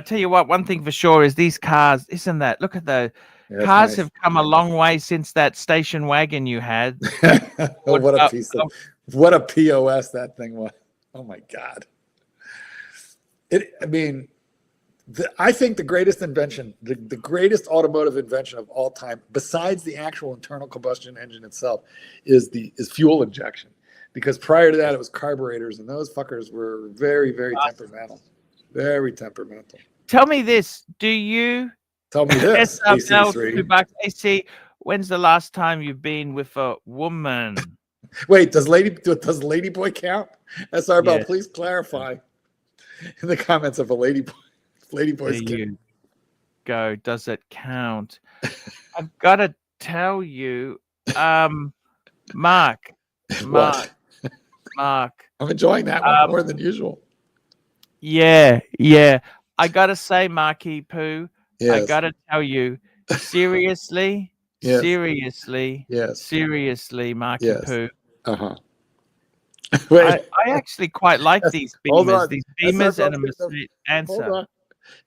tell you what. One thing for sure is these cars. Isn't that? Look at the cars nice. have come a long way since that station wagon you had. What a piece of what a POS that thing was. Oh my God. I mean, I think the greatest invention, the greatest automotive invention of all time, besides the actual internal combustion engine itself, is fuel injection. Because prior to that, it was carburetors, and those fuckers were very, very temperamental. Very temperamental. Tell me this. Do you? Tell me this. AC3. $2 AC. When's the last time you've been with a woman? Wait, does Ladyboy count? SR Bell, please clarify in the comments of a Ladyboy's you go. Does it count? I've got to tell you, Mark. I'm enjoying that one more than usual. Yeah. I got to say, Marky Poo, yes. I got to tell you, seriously, yes. seriously, Marky Poo. Uh-huh. I actually quite like these Beamers. These Beamers and a Mercedes answer. Hold on.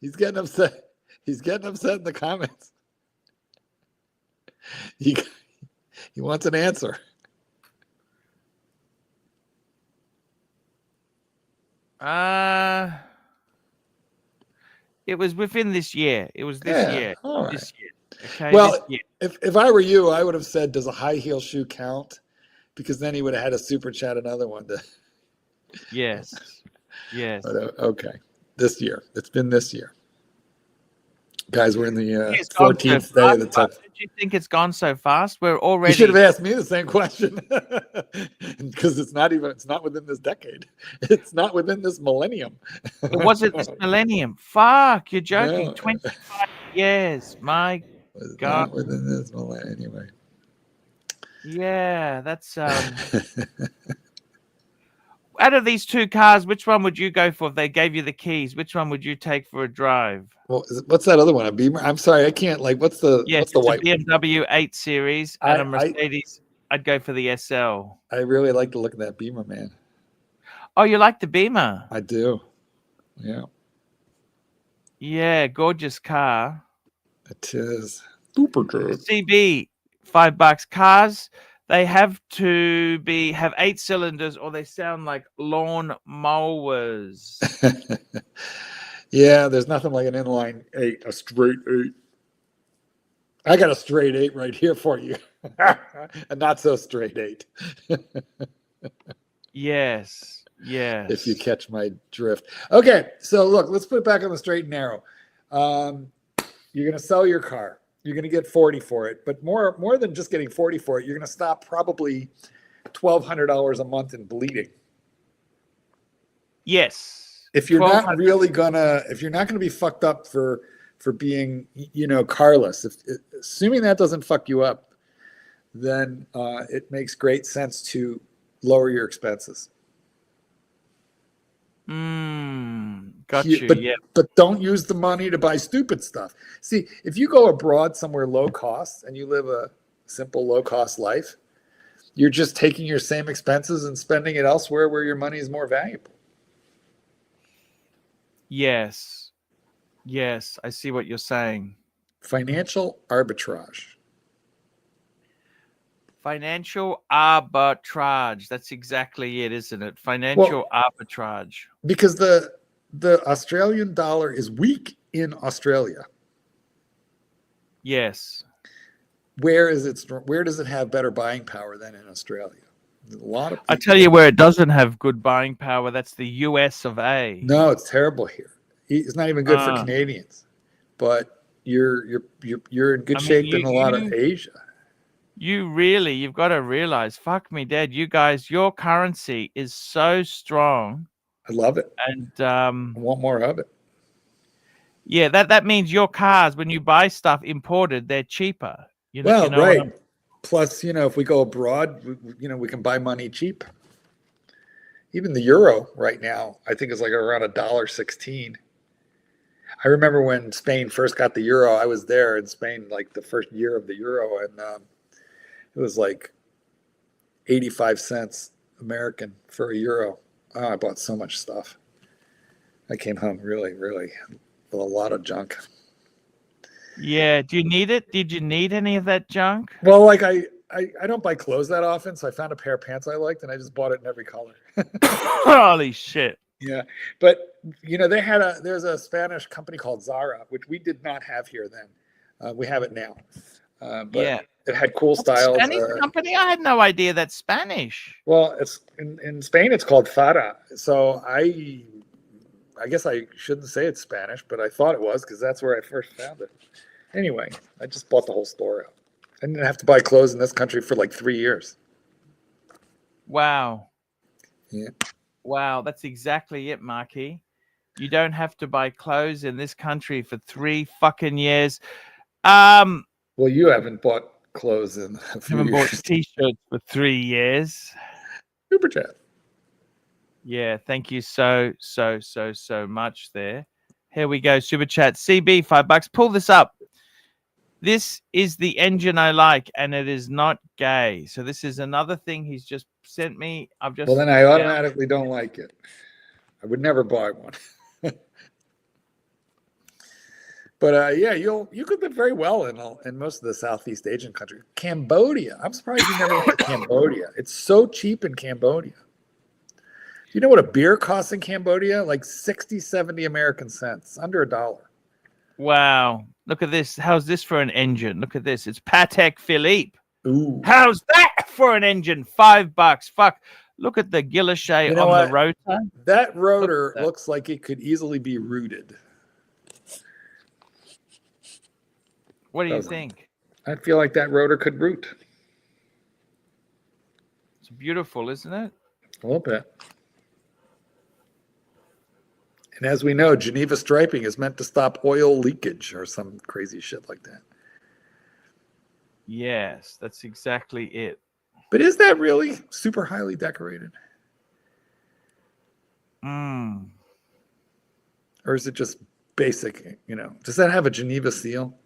He's getting upset. He's getting upset in the comments. He wants an answer. It was within this year. It was this year. All right. This year. Okay. Well, if I were you, I would have said, does a high heel shoe count? Because then he would have had a super chat another one. Yes. But, okay. This year. It's been this year. Guys, we're in the 14th day of the time. Did you think it's gone so fast? We're already. You should have asked me the same question. Because it's not within this decade. It's not within this millennium. It wasn't this millennium. Fuck, you're joking. Yeah. 25 years. My God. Not within this millennium. Anyway. Yeah, that's out of these two cars, which one would you go for if they gave you the keys? Which one would you take for a drive? Well, what's that other one? A Beamer? I'm sorry, I can't. What's the white BMW 8 Series and a Mercedes? I'd go for the SL. I really like the look of that Beamer, man. Oh, you like the Beamer? I do. Yeah. Yeah, gorgeous car. It is super good. CB, $5. Cars. They have to have 8 cylinders or they sound like lawn mowers. Yeah, there's nothing like an inline 8, a straight 8. I got a straight 8 right here for you. A not so straight 8. Yes. If you catch my drift. Okay, so look, let's put it back on the straight and narrow. You're going to sell your car. You're going to get 40 for it, but more than just getting 40 for it, you're going to stop probably $1,200 a month in bleeding. Yes. If you're not going to be fucked up for being, carless, assuming that doesn't fuck you up, then it makes great sense to lower your expenses. Got you. But don't use the money to buy stupid stuff. See, if you go abroad somewhere low cost and you live a simple low cost life, you're just taking your same expenses and spending it elsewhere where your money is more valuable. Yes, I see what you're saying. Financial arbitrage. Financial arbitrage. That's exactly it, isn't it? Financial arbitrage. Because the Australian dollar is weak in Australia. Yes. Where does it have better buying power than in Australia? A lot of people, I tell you where it doesn't have good buying power. That's the US of A. No, it's terrible here. It's not even good for Canadians. But you're in good shape in a lot of Asia. You've got to realize, fuck me dead, you guys, your currency is so strong. I love it. And I want more of it. Yeah, that means your cars, when you buy stuff imported, they're cheaper. Right. Plus, if we go abroad, we can buy money cheap. Even the euro right now, I think is like around $1.16. I remember when Spain first got the euro. I was there in Spain like the first year of the euro, and it was like 85 cents American for a euro. Oh, I bought so much stuff. I came home really, really with a lot of junk. Yeah. Do you need it? Did you need any of that junk? Well, like I don't buy clothes that often, so I found a pair of pants I liked, and I just bought it in every color. Holy shit. Yeah, but there's a Spanish company called Zara, which we did not have here then. We have it now. But it had cool styles. Spanish company? I had no idea that's Spanish. Well, it's in Spain. It's called Zara. So I guess I shouldn't say it's Spanish, but I thought it was because that's where I first found it. Anyway, I just bought the whole store out. I didn't have to buy clothes in this country for like 3 years. Wow. Yeah. Wow, that's exactly it, Marky. You don't have to buy clothes in this country for 3 fucking years. Well, you haven't bought clothes in a few haven't years. bought t-shirts for 3 years. Super chat. Yeah, thank you so much there. Here we go, super chat. CB, $5. Pull this up. This is the engine I like, and it is not gay. So this is another thing he's just sent me. Well, then I automatically don't like it. I would never buy one. But yeah, you could live very well in most of the Southeast Asian countries. Cambodia. I'm surprised you never went to Cambodia. It's so cheap in Cambodia. Do you know what a beer costs in Cambodia? Like 60, 70 American cents, under $1. Wow. Look at this. How's this for an engine? Look at this. It's Patek Philippe. Ooh. How's that for an engine? $5. Fuck. Look at the guilloche on the rotor. That rotor looks like it could easily be rooted. What do you think? I feel like that rotor could root. It's beautiful, isn't it? A little bit. And as we know, Geneva striping is meant to stop oil leakage or some crazy shit like that. Yes, that's exactly it. But is that really super highly decorated? Or is it just basic, Does that have a Geneva seal?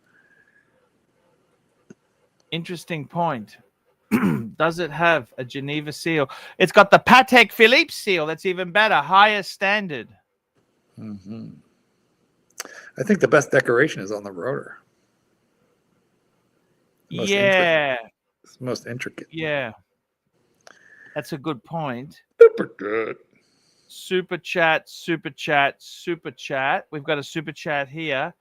Interesting point. Does it have a Geneva seal? It's got the Patek Philippe seal. That's even better. Higher standard. Mm-hmm. I think the best decoration is on the rotor. It's most intricate. Yeah. That's a good point. Super good. Super chat. We've got a super chat here.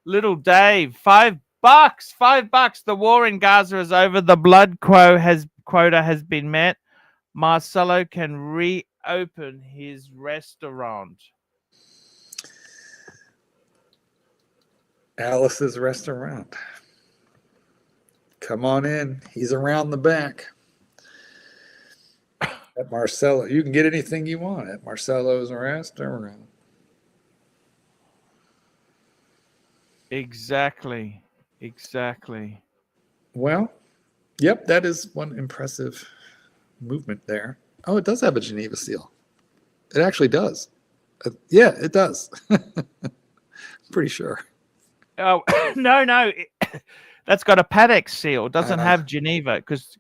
Little Dave, $5. $5. The war in Gaza is over. The blood quota has been met. Marcelo can reopen his restaurant. Alice's restaurant. Come on in. He's around the back. At Marcelo. You can get anything you want at Marcelo's restaurant. Exactly. Well, yep, that is one impressive movement there. Oh, it does have a Geneva seal. It actually does. Yeah, it does. Pretty sure. Oh, no. That's got a Patek seal. It doesn't have Geneva because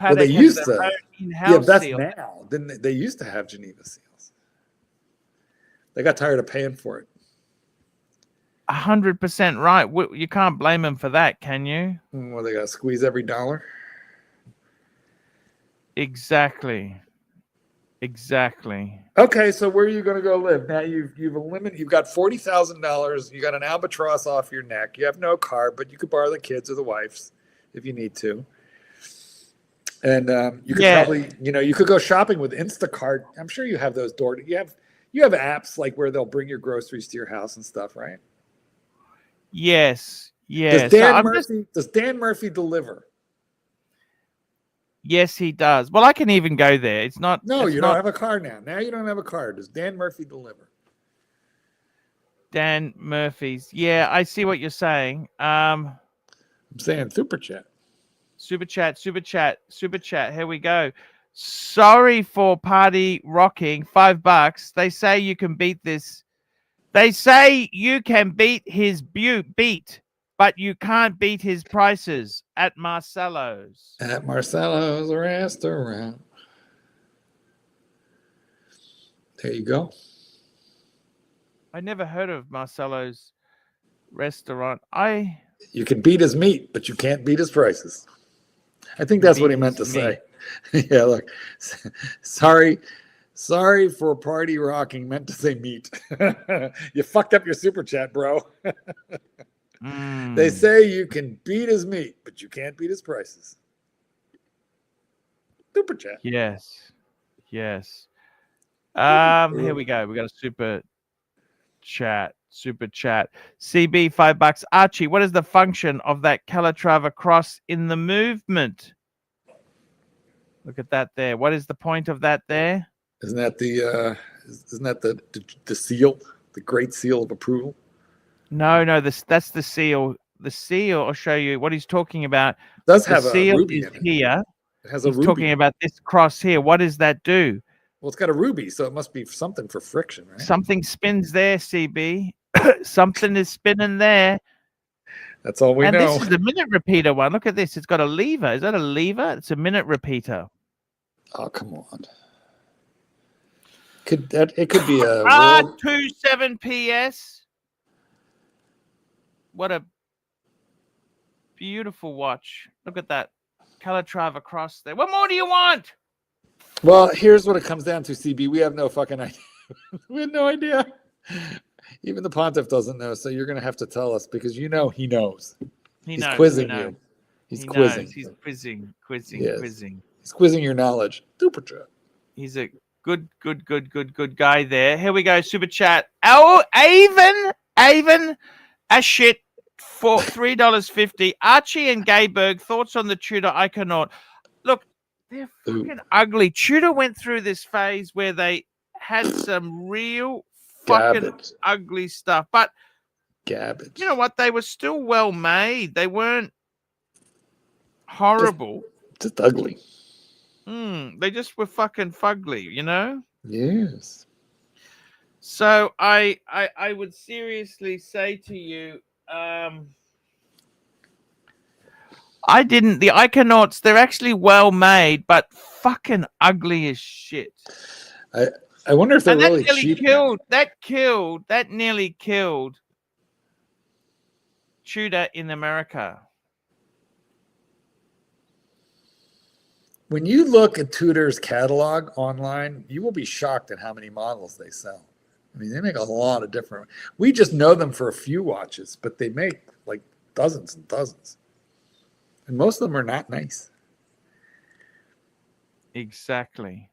Patek they used has to. their own in-house that's seal. Now. Then they used to have Geneva seals. They got tired of paying for it. 100% right. You can't blame them for that, can you? Well, they got to squeeze every dollar. Exactly. Okay, so where are you going to go live? Now you've got $40,000. You got an albatross off your neck. You have no car, but you could borrow the kids or the wife's if you need to. And you could probably, you could go shopping with Instacart. I'm sure you have those you have apps like where they'll bring your groceries to your house and stuff, right? Yes. Does Dan Murphy deliver? Yes, he does. Well, I can even go there. It's not. No, it's you not don't have a car now. Now you don't have a car. Does Dan Murphy deliver? Dan Murphy's. Yeah, I see what you're saying. I'm saying super chat. Super chat. Here we go. Sorry for party rocking. $5. They say you can beat this. They say you can beat his beat, but you can't beat his prices at Marcelo's. At Marcelo's restaurant. There you go. I never heard of Marcelo's restaurant. You can beat his meat, but you can't beat his prices. I think that's what he meant to say. Yeah, look. Sorry for party rocking. Meant to say meat. You fucked up your super chat, bro. They say you can beat his meat, but you can't beat his prices. Super chat. Yes. Here we go. We got a super chat. CB, $5. Archie, what is the function of that Calatrava cross in the movement? Look at that there. What is the point of that there? Isn't that the seal, the great seal of approval? No, that's the seal. The seal, I'll show you what he's talking about. It does the have seal a ruby is in it. Here. It has a he's ruby. Talking about this cross here. What does that do? Well, it's got a ruby, so it must be something for friction, right? Something spins there, CB. Something is spinning there. That's all we know. And this is the minute repeater one. Look at this. It's got a lever. Is that a lever? It's a minute repeater. Oh, come on. It could be a R27 PS. What a beautiful watch. Look at that. Calatrava cross there. What more do you want? Well, here's what it comes down to, CB. We have no fucking idea. We have no idea. Even the Pontiff doesn't know, so you're going to have to tell us because he knows. He's quizzing you. He's quizzing. He's quizzing. He's quizzing your knowledge. Super chat. He's a good guy there. Here we go. Super chat. Oh, Avon, a shit for $3.50. Archie and Gayberg, thoughts on the Tudor Iconaut? Look, they're fucking ugly. Tudor went through this phase where they had some real fucking ugly stuff, but garbage. You know what? They were still well made. They weren't horrible. Just ugly. They just were fucking fugly, you know? Yes. So I would seriously say to you, the Iconauts, they're actually well made, but fucking ugly as shit. I wonder if they're really cheap. That nearly killed Tudor in America. When you look at Tudor's catalog online, you will be shocked at how many models they sell. I mean, they make a lot of different. We just know them for a few watches, but they make like dozens and dozens. And most of them are not nice. Exactly.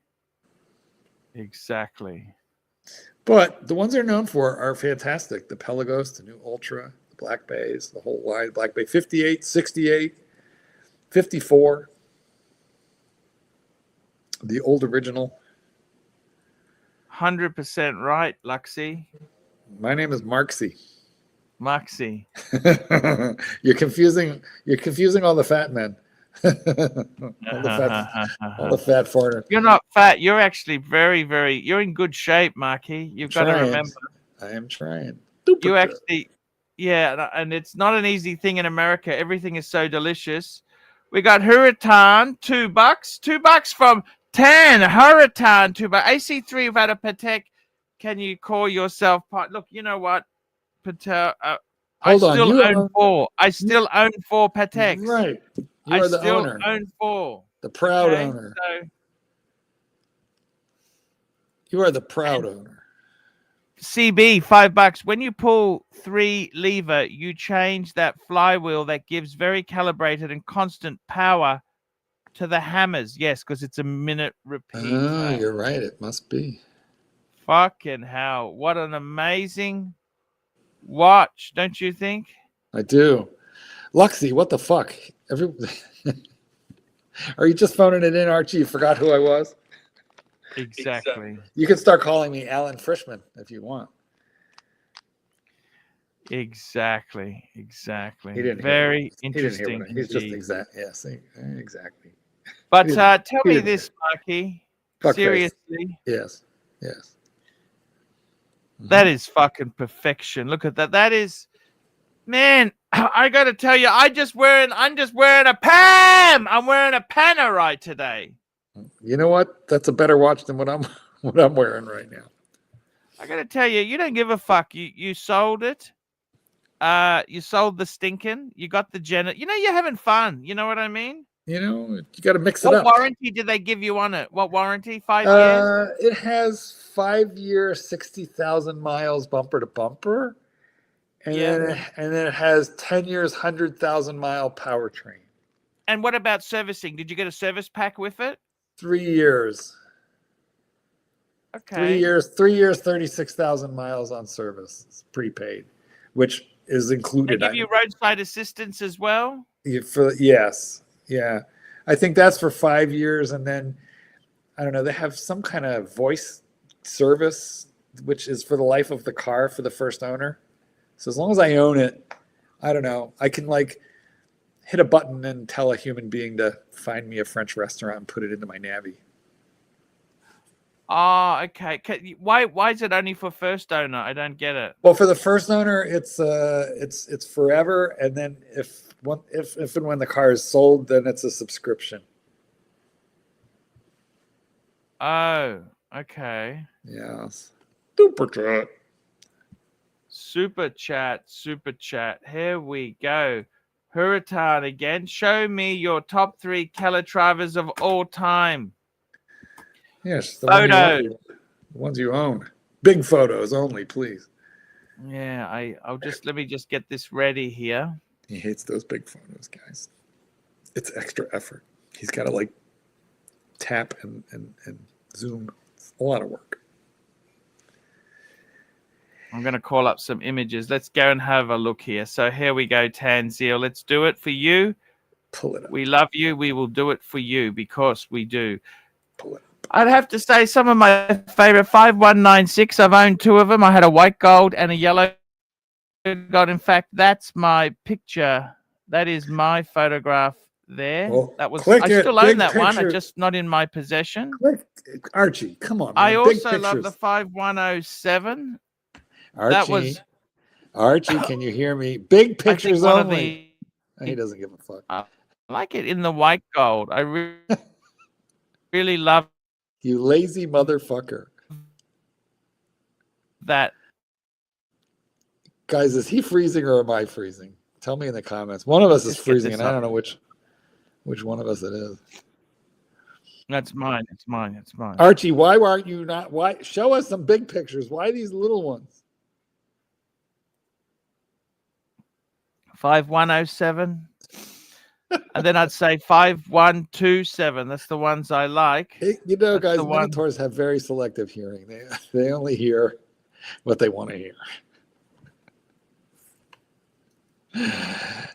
But the ones they're known for are fantastic. The Pelagos, the new Ultra, the Black Bays, the whole line. Black Bay 58, 68, 54. The old original. 100% right, Luxy. My name is Marksy. Marksy. You're confusing all the fat men. all the fat foreigners. You're not fat. You're actually very, very. You're in good shape, Marky. You've got to remember. I am trying. You actually, yeah, and it's not an easy thing in America. Everything is so delicious. We got Hurricane, $2. $2 from Tan. Hurricane, $2. AC3 without a Patek. Can you call yourself part? Look, you know what, Patel. I still own 4. I still own 4 Pateks. Right. I still own 4. The proud Okay, owner. so You are the proud owner. CB, $5. When you pull 3 lever, you change that flywheel that gives very calibrated and constant power to the hammers. Yes, because it's a minute repeat. Oh, you're right. It must be. Fucking hell. What an amazing watch, don't you think? I do. Luxy, what the fuck? Are you just phoning it in, Archie? You forgot who I was? Exactly. You can start calling me Alan Frischman if you want. Exactly. Exactly. He didn't Very hear interesting. He's just indeed. exactly. But he tell he me didn't this, Marky. Fuck face. Seriously. Yes. That is fucking perfection. Look at that. That is, man. I gotta tell you, I'm just wearing a Pam. I'm wearing a Panerai today. You know what? That's a better watch than what I'm wearing right now. I gotta tell you, you don't give a fuck. You sold it. You sold the stinking. You got the Janet. You know, you're having fun. You know what I mean? You know, you got to mix it What up. warranty did they give you on it? What warranty? 5 years? It has 5 year, 60,000 miles bumper to bumper. And then it has 10 years, 100,000 mile powertrain. And what about servicing? Did you get a service pack with it? 3 years. Okay. 3 years, 36,000 miles on service. It's prepaid, which is included. They give you roadside assistance as well? Yes. Yeah. I think that's for 5 years. And then, I don't know, they have some kind of voice service, which is for the life of the car for the first owner. So as long as I own it, I don't know, I can like hit a button and tell a human being to find me a French restaurant and put it into my Navi. Oh, okay. Why is it only for first owner? I don't get it. Well, for the first owner, it's forever, and then if and when the car is sold, then it's a subscription. Oh, okay. Yes. Super chat. Super chat. Here we go. Hurricane again. Show me your top 3 Calatravas of all time. Yes, the ones you own. Big photos only, please. Yeah, let me just get this ready here. He hates those big photos, guys. It's extra effort. He's got to like tap and zoom. It's a lot of work. I'm going to call up some images. Let's go and have a look here. So here we go, Tanzil. Let's do it for you. Pull it up. We love you. We will do it for you because we do. Pull it up. I'd have to say some of my favorite 5196. I've owned 2 of them. I had a white gold and a yellow gold. In fact, that's my picture. That is my photograph there. Well, that was. I still own that one. picture. It's just not in my possession. Archie, come on, man. I Big also love pictures. the 5107. Archie, That was Archie. Can you hear me? Big pictures one only. He doesn't give a fuck. I like it in the white gold. I really love You lazy motherfucker. that. Guys, is he freezing or am I freezing? Tell me in the comments. One of us is Just get freezing, this and I up. don't know which one of us it is. That's mine. It's mine. It's mine. Archie, why aren't you not? Why show us some big pictures? Why these little ones? 5107. And then I'd say 5127. That's the ones I like. You know, That's guys, the one. Minotaurs have very selective hearing. They only hear what they want to hear.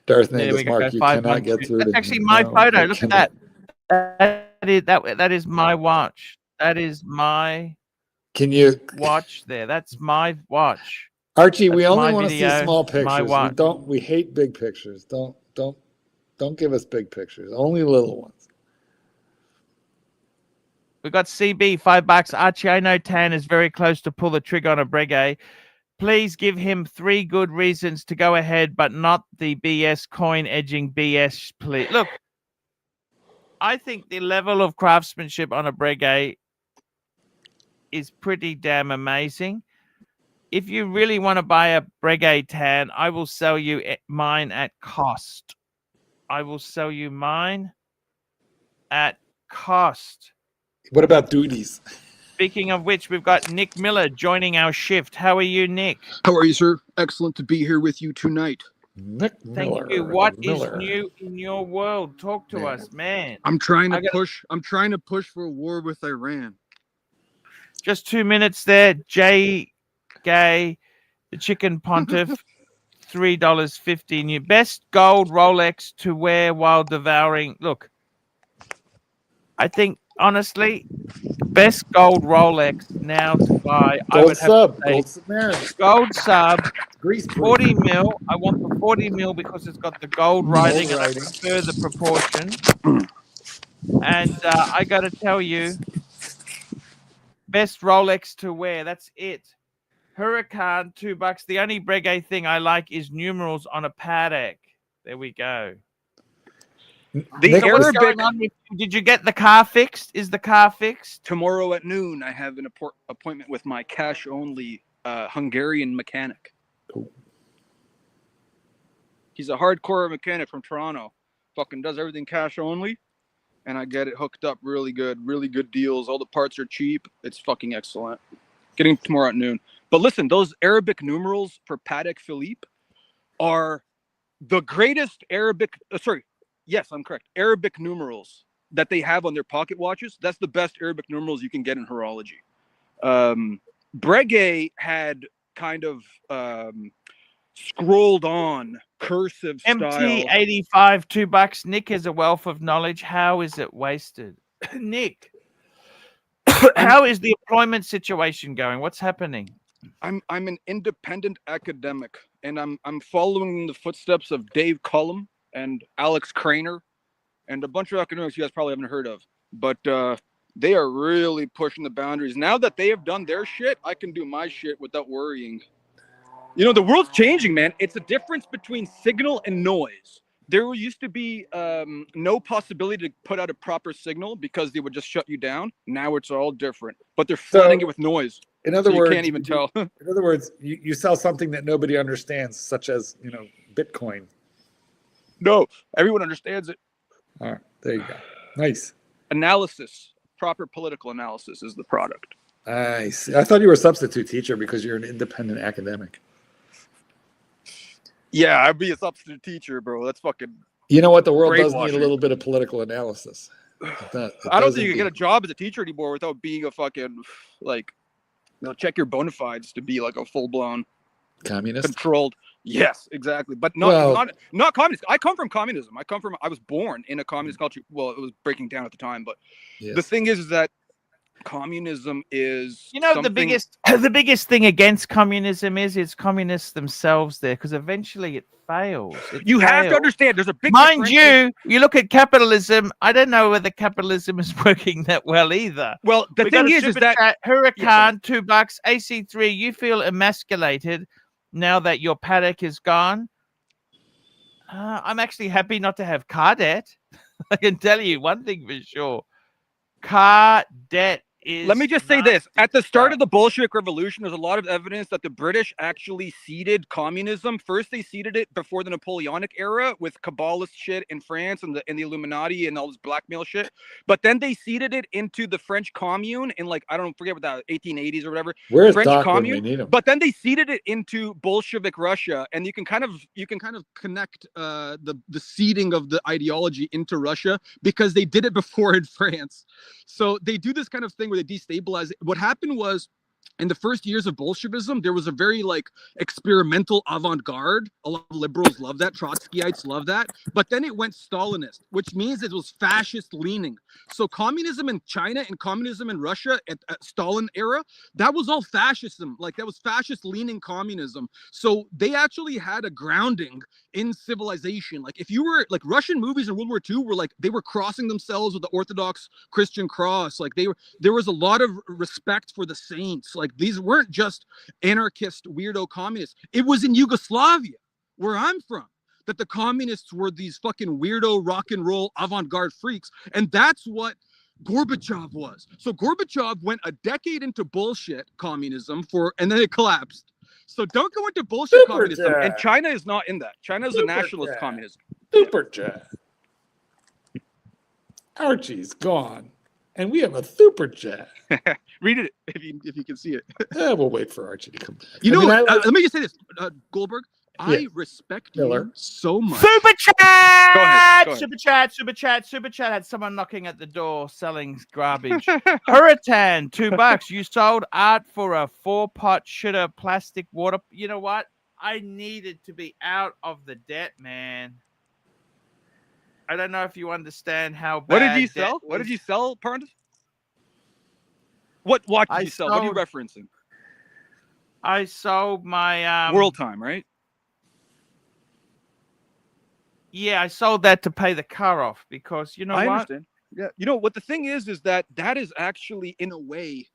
Darth There we Nagus, go. Mark, you cannot get through. That's to actually my no, photo. you Look at cannot. that. That is my watch. That is my Can you, watch there. That's my watch. Archie? We That's only my want to see video, small my pictures. watch. We hate big pictures. Don't give us big pictures. Only little ones. We got CB, $5. Archie, I know Tan is very close to pull the trigger on a Breguet. Please give him 3 good reasons to go ahead, but not the BS coin edging BS, please. Look, I think the level of craftsmanship on a Breguet is pretty damn amazing. If you really want to buy a Breguet Tan, I will sell you mine at cost. I will sell you mine at cost. What about duties? Speaking of which, we've got Nick Miller joining our shift. How are you, Nick? How are you, sir? Excellent to be here with you tonight. Nick Thank Miller. you. What is Miller. new in your world? Talk to us, man. I'm trying to push for a war with Iran. Just 2 minutes there. Jay Gay, the Chicken Pontiff, $3.50. New best gold Rolex to wear while devouring. Look, I think honestly, best gold Rolex now to buy. I Gold would have sub. to say Gold submarine. gold sub. Grease proof. 40 mil. I want the 40 mil because it's got the gold writing and I writing. prefer the proportion. And I got to tell you, best Rolex to wear. That's it. Huracan, $2. The only Breguet thing I like is numerals on a Patek. There we go. The So what's Arabic going on with you? Did you get the car fixed? Is the car fixed? tomorrow at noon. I have an appointment with my cash-only Hungarian mechanic. Cool. He's a hardcore mechanic from Toronto. Fucking does everything cash only, and I get it hooked up really good deals. All the parts are cheap. It's fucking excellent. Getting tomorrow at noon. But listen, those Arabic numerals for Patek Philippe are the greatest Arabic. Yes, I'm correct. Arabic numerals that they have on their pocket watches. That's the best Arabic numerals you can get in horology. Breguet had kind of scrolled on cursive style. MT85, $2. Nick has a wealth of knowledge. How is it wasted? Nick, how is the employment situation going? What's happening? I'm an independent academic, and I'm following the footsteps of Dave Cullum and Alex Craner and a bunch of academics you guys probably haven't heard of. But they are really pushing the boundaries. Now that they have done their shit, I can do my shit without worrying. You know, the world's changing, man. It's a difference between signal and noise. There used to be no possibility to put out a proper signal because they would just shut you down. Now it's all different, but they're flooding it with noise. In other so words, you can't even tell. In other words, you sell something that nobody understands, such as, you know, Bitcoin. No, everyone understands it. All right, there you go. Nice. Analysis, proper political analysis is the product. Nice. I thought you were a substitute teacher because you're an independent academic. Yeah, I'd be a substitute teacher, bro. That's fucking. You know what? The world does need brainwashing. a little bit of political analysis. I don't think you can get a job as a teacher anymore without being a fucking, like, you know, check your bona fides to be like a full blown communist. Controlled. Yes, exactly. But not communist. I come from communism. I was born in a communist culture. Well, it was breaking down at the time, but the thing is that communism is, you know, the biggest thing against communism is it's communists themselves there, because eventually it fails. You have to understand there's a big mind you look at capitalism. I don't know whether capitalism is working that well either. Well, the thing is that Huracan, $2, AC3, you feel emasculated now that your Patek is gone. I'm actually happy not to have car debt. I can tell you one thing for sure. Car debt is. Let me just say this. At the start of the Bolshevik Revolution, there's a lot of evidence that the British actually seeded communism. First, they seeded it before the Napoleonic era with Kabbalist shit in France and the Illuminati and all this blackmail shit. But then they seeded it into the French Commune in, like, I don't forget what that 1880s or whatever. Where's French Doc Commune. when we need him? But then they seeded it into Bolshevik Russia, and you can kind of connect the seeding of the ideology into Russia because they did it before in France. So they do this kind of thing where they destabilize it. What happened was, in the first years of Bolshevism, there was a very like experimental avant-garde. A lot of liberals love that. Trotskyites love that. But then it went Stalinist, which means it was fascist leaning. So communism in China and communism in Russia at Stalin era, that was all fascism. Like that was fascist leaning communism. So they actually had a grounding in civilization. Like if you were like Russian movies in World War II were like, they were crossing themselves with the Orthodox Christian cross. Like there was a lot of respect for the saints. Like these weren't just anarchist weirdo communists. It was in Yugoslavia, where I'm from, that the communists were these fucking weirdo rock and roll avant-garde freaks. And that's what Gorbachev was. So Gorbachev went a decade into bullshit communism and then it collapsed. So don't go into bullshit communism. And China is not in that. China is a nationalist communism. Super chat. Archie's gone, and we have a super chat. Read it if you can see it. We'll wait for Archie to come back. You know, I let me just say this, Goldberg. Yeah. I respect Miller. you so much. Super chat! Go ahead. Super chat, super chat, super chat. Had someone knocking at the door selling garbage. Hurricane, $2. You sold art for a 4-pot shitter plastic water. You know what? I needed to be out of the debt, man. I don't know if you understand how bad. What did you debt sell? What is. did you sell, Parnas? What watch did I you sell? What are you sold- referencing? I sold my World Time, right? Yeah, I sold that to pay the car off because you know I what? understand. Yeah, you know what the thing is that is actually in a way,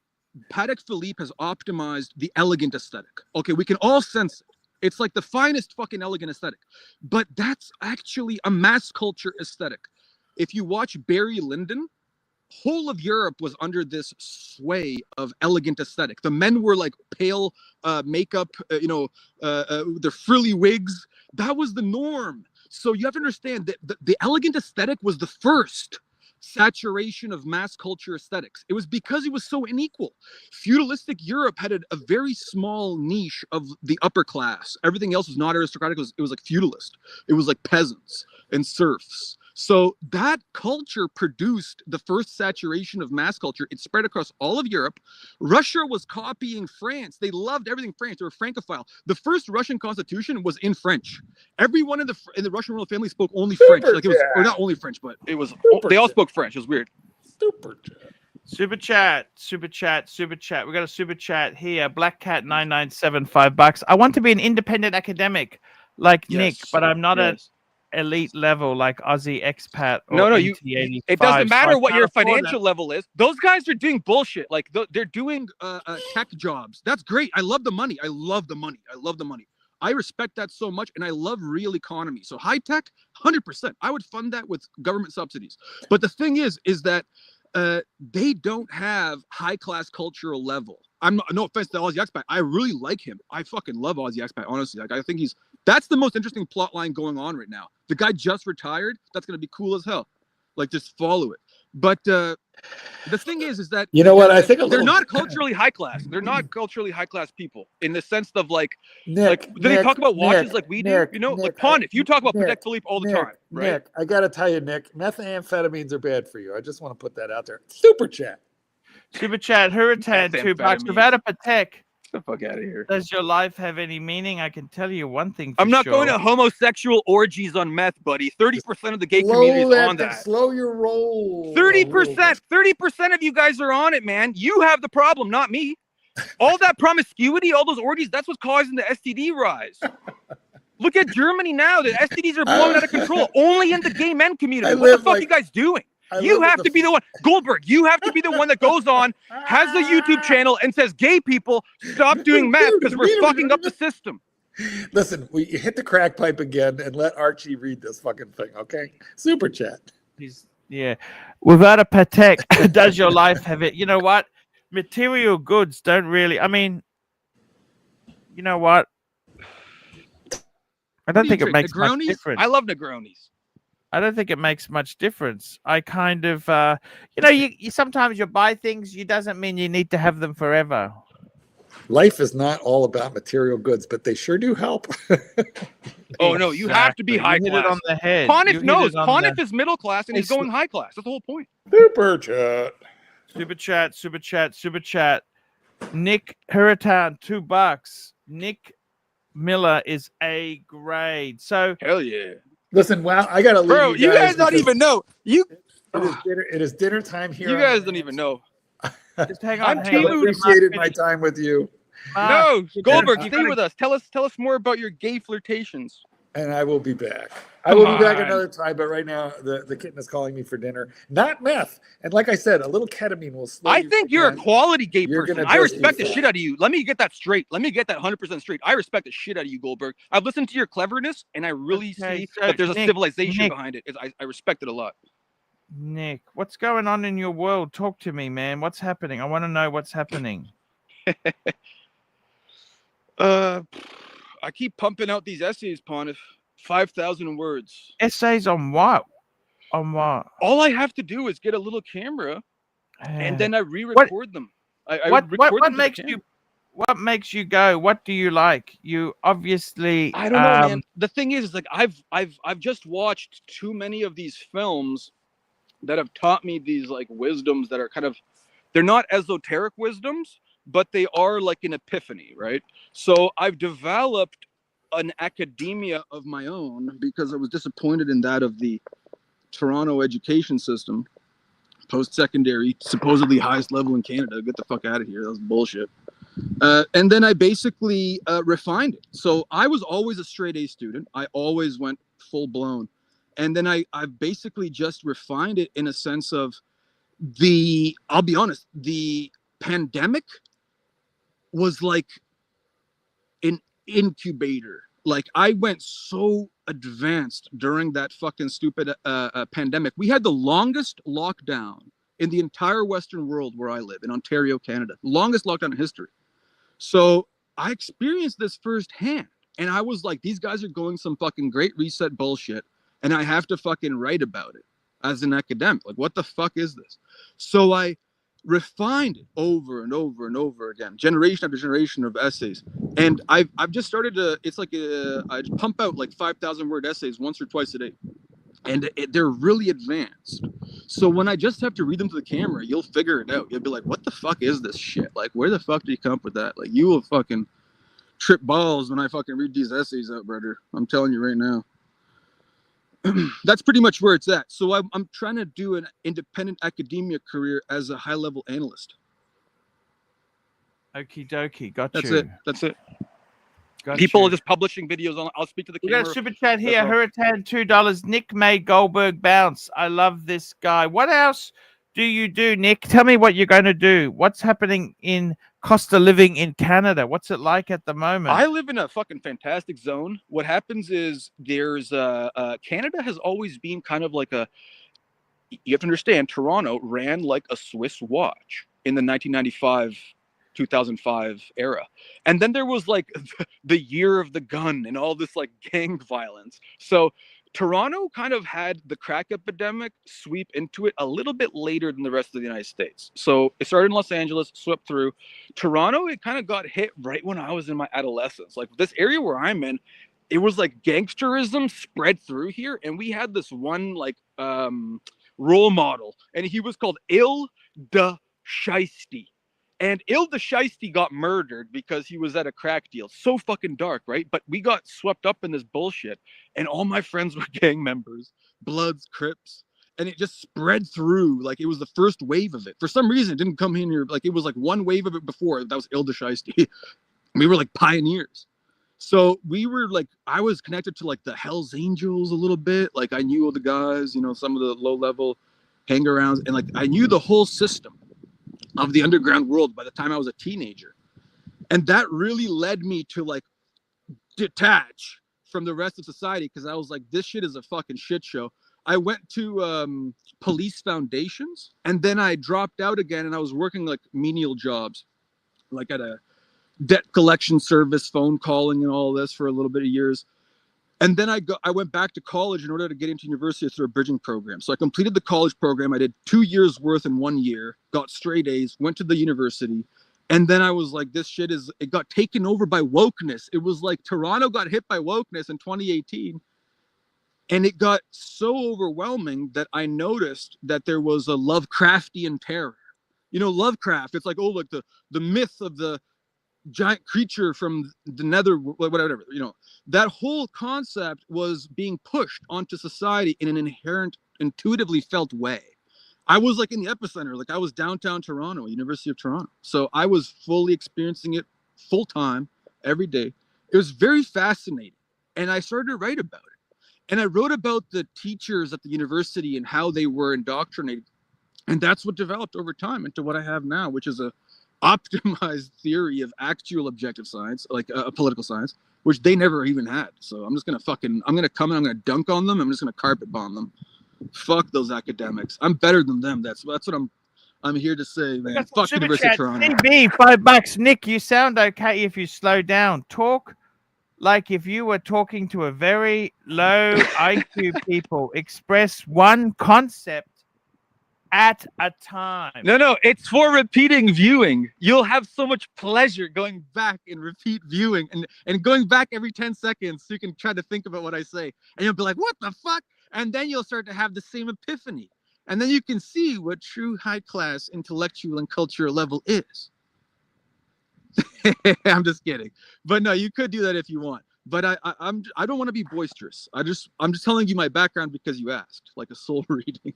Patek Philippe has optimized the elegant aesthetic. Okay, we can all sense it. It's like the finest fucking elegant aesthetic, but that's actually a mass culture aesthetic. If you watch Barry Lyndon, whole of Europe was under this sway of elegant aesthetic. The men were like pale makeup, their frilly wigs. That was the norm. So you have to understand that the elegant aesthetic was the first saturation of mass culture aesthetics. It was because it was so unequal. Feudalistic Europe had a very small niche of the upper class. Everything else was not aristocratic. It was like feudalist. It was like peasants and serfs. So that culture produced the first saturation of mass culture. It spread across all of Europe. Russia was copying France. They loved everything French. They were Francophile. The first Russian constitution was in French. Everyone in the Russian royal family spoke only French. Like it was, or not only French, but it was. They all spoke French. It was weird. Super chat. Super chat, super chat, super chat. We got a super chat here. Black Cat 997, $5. I want to be an independent academic like Nick, but I'm not an elite level like Aussie expat. Or No, NT85, it doesn't matter so what I your can't afford financial level is. Those guys are doing bullshit. Like they're doing tech jobs. That's great. I love the money. I love the money. I love the money. I respect that so much, and I love real economy. So high tech, 100%. I would fund that with government subsidies. But the thing is that they don't have high class cultural level. I'm not, no offense to Aussie Expat. I really like him. I fucking love Aussie Expat. Honestly, like I think that's the most interesting plot line going on right now. The guy just retired. That's gonna be cool as hell. Like just follow it. But the thing is that you know what? I think they're not culturally high class. They're not culturally high class people in the sense of like they talk about watches like we do. You know, like Pontiff. You talk about Patek Philippe all the time, right? Nick, I gotta tell you, Nick, methamphetamines are bad for you. I just want to put that out there. Super chat. Super chat, Hurricane, $2. Without a Patek, Get the fuck out of here. does your life have any meaning? I can tell you one thing. I'm not going to homosexual orgies on meth, buddy. 30% of the gay community is on that. Slow your roll. 30%. 30% of you guys are on it, man. You have the problem, not me. All that promiscuity, all those orgies, that's what's causing the STD rise. Look at Germany now. The STDs are blowing out of control. Only in the gay men community. What the fuck are you guys doing? You have to be the one. Goldberg, you have to be the one that goes on, has a YouTube channel, and says, gay people, stop doing meth because we're fucking up the system. Listen, we hit the crack pipe again and let Archie read this fucking thing, okay? Super chat. Yeah. Without a Patek, does your life have it? You know what? Material goods don't really. I mean, you know what? I don't think it makes much difference. I love Negronis. I don't think it makes much difference. I kind of, you sometimes you buy things. You doesn't mean you need to have them forever. Life is not all about material goods, but they sure do help. Oh no, you have to be high class. You hit it on the head. Pontiff knows. Pontiff is middle class and he's going high class. That's the whole point. Super chat. Super chat. Super chat. Super chat. Nick Hurricane, $2. Nick Miller is A grade. So hell yeah. Listen, wow, I gotta leave. Bro, you guys don't even know. It is dinner time here. You guys don't even know. Just hang on. I appreciated my time with you. No, Goldberg, stay with us. Tell us more about your gay flirtations. And I will be back. I will be back another time, but right now the kitten is calling me for dinner. Not meth. And like I said, a little ketamine will slow I think you're a quality gay person. I respect the eat shit out of you. Let me get that straight. Let me get that 100% straight. I respect the shit out of you, Goldberg. I've listened to your cleverness, and I really see that there's a civilization behind it. I respect it a lot. Nick, what's going on in your world? Talk to me, man. What's happening? I want to know what's happening. I keep pumping out these essays, Pontiff. 5,000 words. Essays on what? On what? All I have to do is get a little camera, and then I re-record them. I What record them to the makes camera. you? What makes you go? What do you like? You obviously. I don't know, man. The thing is like I've just watched too many of these films that have taught me these like wisdoms that are kind of, they're not esoteric wisdoms, but they are like an epiphany, right? So I've developed an academia of my own because I was disappointed in that of the Toronto education system, post-secondary, supposedly highest level in Canada. Get the fuck out of here. That was bullshit. And then I basically refined it. So I was always a straight A student. I always went full blown. And then I've basically just refined it in a sense of I'll be honest, the pandemic was like an incubator. Like I went so advanced during that fucking stupid pandemic. We had the longest lockdown in the entire Western world where I live, in Ontario, Canada. Longest lockdown in history. So I experienced this firsthand. And I was like, these guys are going some fucking great reset bullshit. And I have to fucking write about it as an academic. Like, what the fuck is this? So I refined it over and over and over again, generation after generation of essays. And I've just started to, it's like I pump out like 5,000 word essays once or twice a day. And they're really advanced. So when I just have to read them to the camera, you'll figure it out. You'll be like, what the fuck is this shit? Like, where the fuck do you come up with that? Like, you will fucking trip balls when I fucking read these essays out, brother. I'm telling you right now. That's pretty much where it's at. So I'm trying to do an independent academia career as a high-level analyst. Okie dokie, got That's you. it. That's it. Got People you. are just publishing videos on. I'll speak to the We camera. got a super chat here. all. Hurricane $2. Nick made Goldberg bounce. I love this guy. What else do you do, Nick? Tell me what you're going to do. What's happening in cost of living in Canada? What's it like at the moment? I live in a fucking fantastic zone. What happens is there's Canada has always been kind of like a. You have to understand, Toronto ran like a Swiss watch in the 1995. 2005 era, and then there was like the year of the gun and all this like gang violence. So Toronto kind of had the crack epidemic sweep into it a little bit later than the rest of the United States. So it started in Los Angeles, swept through Toronto. It kind of got hit right when I was in my adolescence. Like this area where I'm in, it was like gangsterism spread through here, and we had this one like role model, and he was called Il de Shiesty. And Il de Shiesty got murdered because he was at a crack deal. So fucking dark, right? But we got swept up in this bullshit. And all my friends were gang members, Bloods, Crips. And it just spread through. Like it was the first wave of it. For some reason, it didn't come in here. Like it was like one wave of it before. That was Il de Shiesty. We were like pioneers. So we were like, I was connected to like the Hells Angels a little bit. Like I knew all the guys, you know, some of the low level hang-arounds. And like I knew the whole system of the underground world by the time I was a teenager. And that really led me to like detach from the rest of society, because I was like, this shit is a fucking shit show. I went to police foundations, and then I dropped out again, and I was working like menial jobs, like at a debt collection service, phone calling and all this for a little bit of years. And then I went back to college in order to get into university through a bridging program. So I completed the college program. I did 2 years worth in 1 year, got straight A's, went to the university. And then I was like, this shit it got taken over by wokeness. It was like Toronto got hit by wokeness in 2018. And it got so overwhelming that I noticed that there was a Lovecraftian terror. You know, Lovecraft, it's like, oh, like the myth of the giant creature from the nether, whatever, you know, that whole concept was being pushed onto society in an inherent, intuitively felt way. I was like in the epicenter, like I was downtown Toronto, University of Toronto. So I was fully experiencing it full time, every day. It was very fascinating. And I started to write about it. And I wrote about the teachers at the university and how they were indoctrinated. And that's what developed over time into what I have now, which is a optimized theory of actual objective science, like a political science, which they never even had. So I'm just gonna I'm gonna come and I'm gonna dunk on them. I'm just gonna carpet bomb them. Fuck those academics. I'm better than them. That's what I'm here to say, man. Fuck University of Toronto. CB, $5. Nick, you sound okay if you slow down. Talk like if you were talking to a very low IQ people. Express one concept at a time. No, it's for repeating viewing. You'll have so much pleasure going back and repeat viewing and going back every 10 seconds so you can try to think about what I say. And you'll be like, what the fuck? And then you'll start to have the same epiphany. And then you can see what true high-class intellectual and cultural level is. I'm just kidding. But no, you could do that if you want. But I don't want to be boisterous. I'm just telling you my background because you asked, like a soul reading.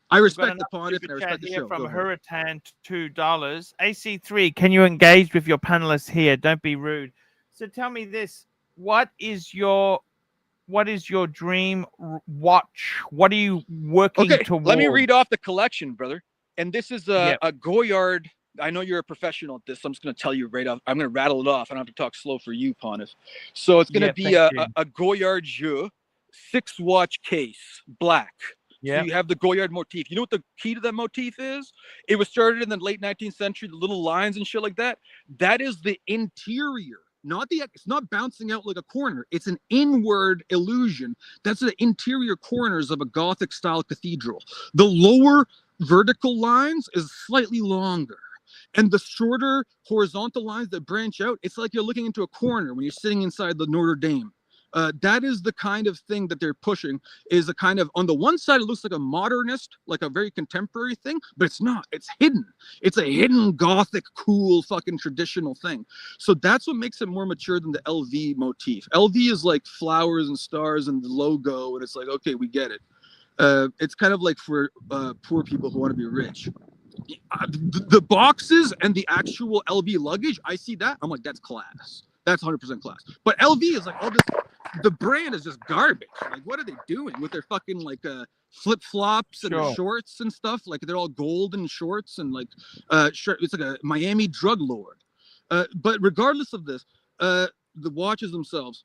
I respect the pontiff and I respect the show. From Hurricane, $2. AC3, can you engage with your panelists here? Don't be rude. So tell me this: what is your dream watch? What are you working towards? Let me read off the collection, brother. And this is a Goyard. I know you're a professional at this, so I'm just going to tell you right off. I'm going to rattle it off. I don't have to talk slow for you, Pontiff. So it's going to be a Goyard Jeu 6-watch case, black. Yeah. So you have the Goyard motif. You know what the key to that motif is? It was started in the late 19th century, the little lines and shit like that. That is the interior, it's not bouncing out like a corner. It's an inward illusion. That's the interior corners of a Gothic style cathedral. The lower vertical lines is slightly longer. And the shorter horizontal lines that branch out, it's like you're looking into a corner when you're sitting inside the Notre Dame. That is the kind of thing that they're pushing, is a kind of, on the one side, it looks like a modernist, like a very contemporary thing, but it's not. It's hidden. It's a hidden Gothic, cool, fucking traditional thing. So that's what makes it more mature than the LV motif. LV is like flowers and stars and the logo, and it's like, okay, we get it. It's kind of like for poor people who want to be rich. The boxes and the actual LV luggage, I see that. I'm like, that's class. That's 100% class. But LV is like all this. The brand is just garbage. Like, what are they doing with their fucking like flip flops and their shorts and stuff? Like, they're all golden shorts and like it's like a Miami drug lord. But regardless of this, the watches themselves,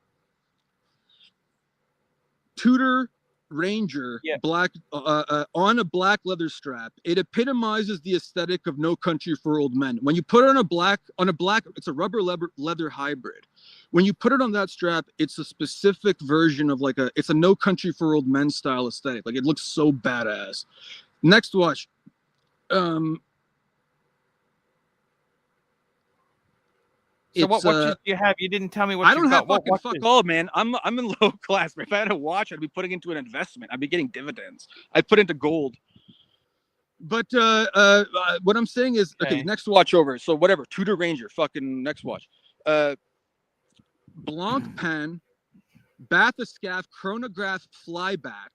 Tudor Ranger, black on a black leather strap. It epitomizes the aesthetic of No Country for Old Men. When you put it on a black, it's a rubber leather hybrid. When you put it on that strap, it's a specific version of it's a No Country for Old Men style aesthetic. Like, it looks so badass. Next watch. So what watches do you have? You didn't tell me what I don't have got. fuck all, man. I'm in low class. If I had a watch, I'd be putting into an investment. I'd be getting dividends. I'd put into gold. But what I'm saying is, okay, next watch over. So whatever, Tudor Ranger, fucking next watch. Blanc Pan, bathyscaphe chronograph flyback,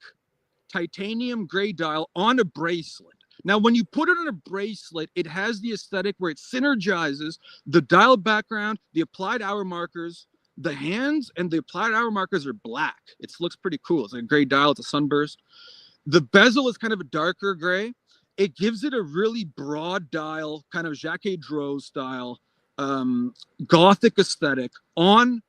titanium gray dial on a bracelet. Now, when you put it on a bracelet, it has the aesthetic where it synergizes the dial background, the applied hour markers, the hands, and the applied hour markers are black. It looks pretty cool. It's like a gray dial. It's a sunburst. The bezel is kind of a darker gray. It gives it a really broad dial, kind of Jacques Dreux style, Gothic aesthetic on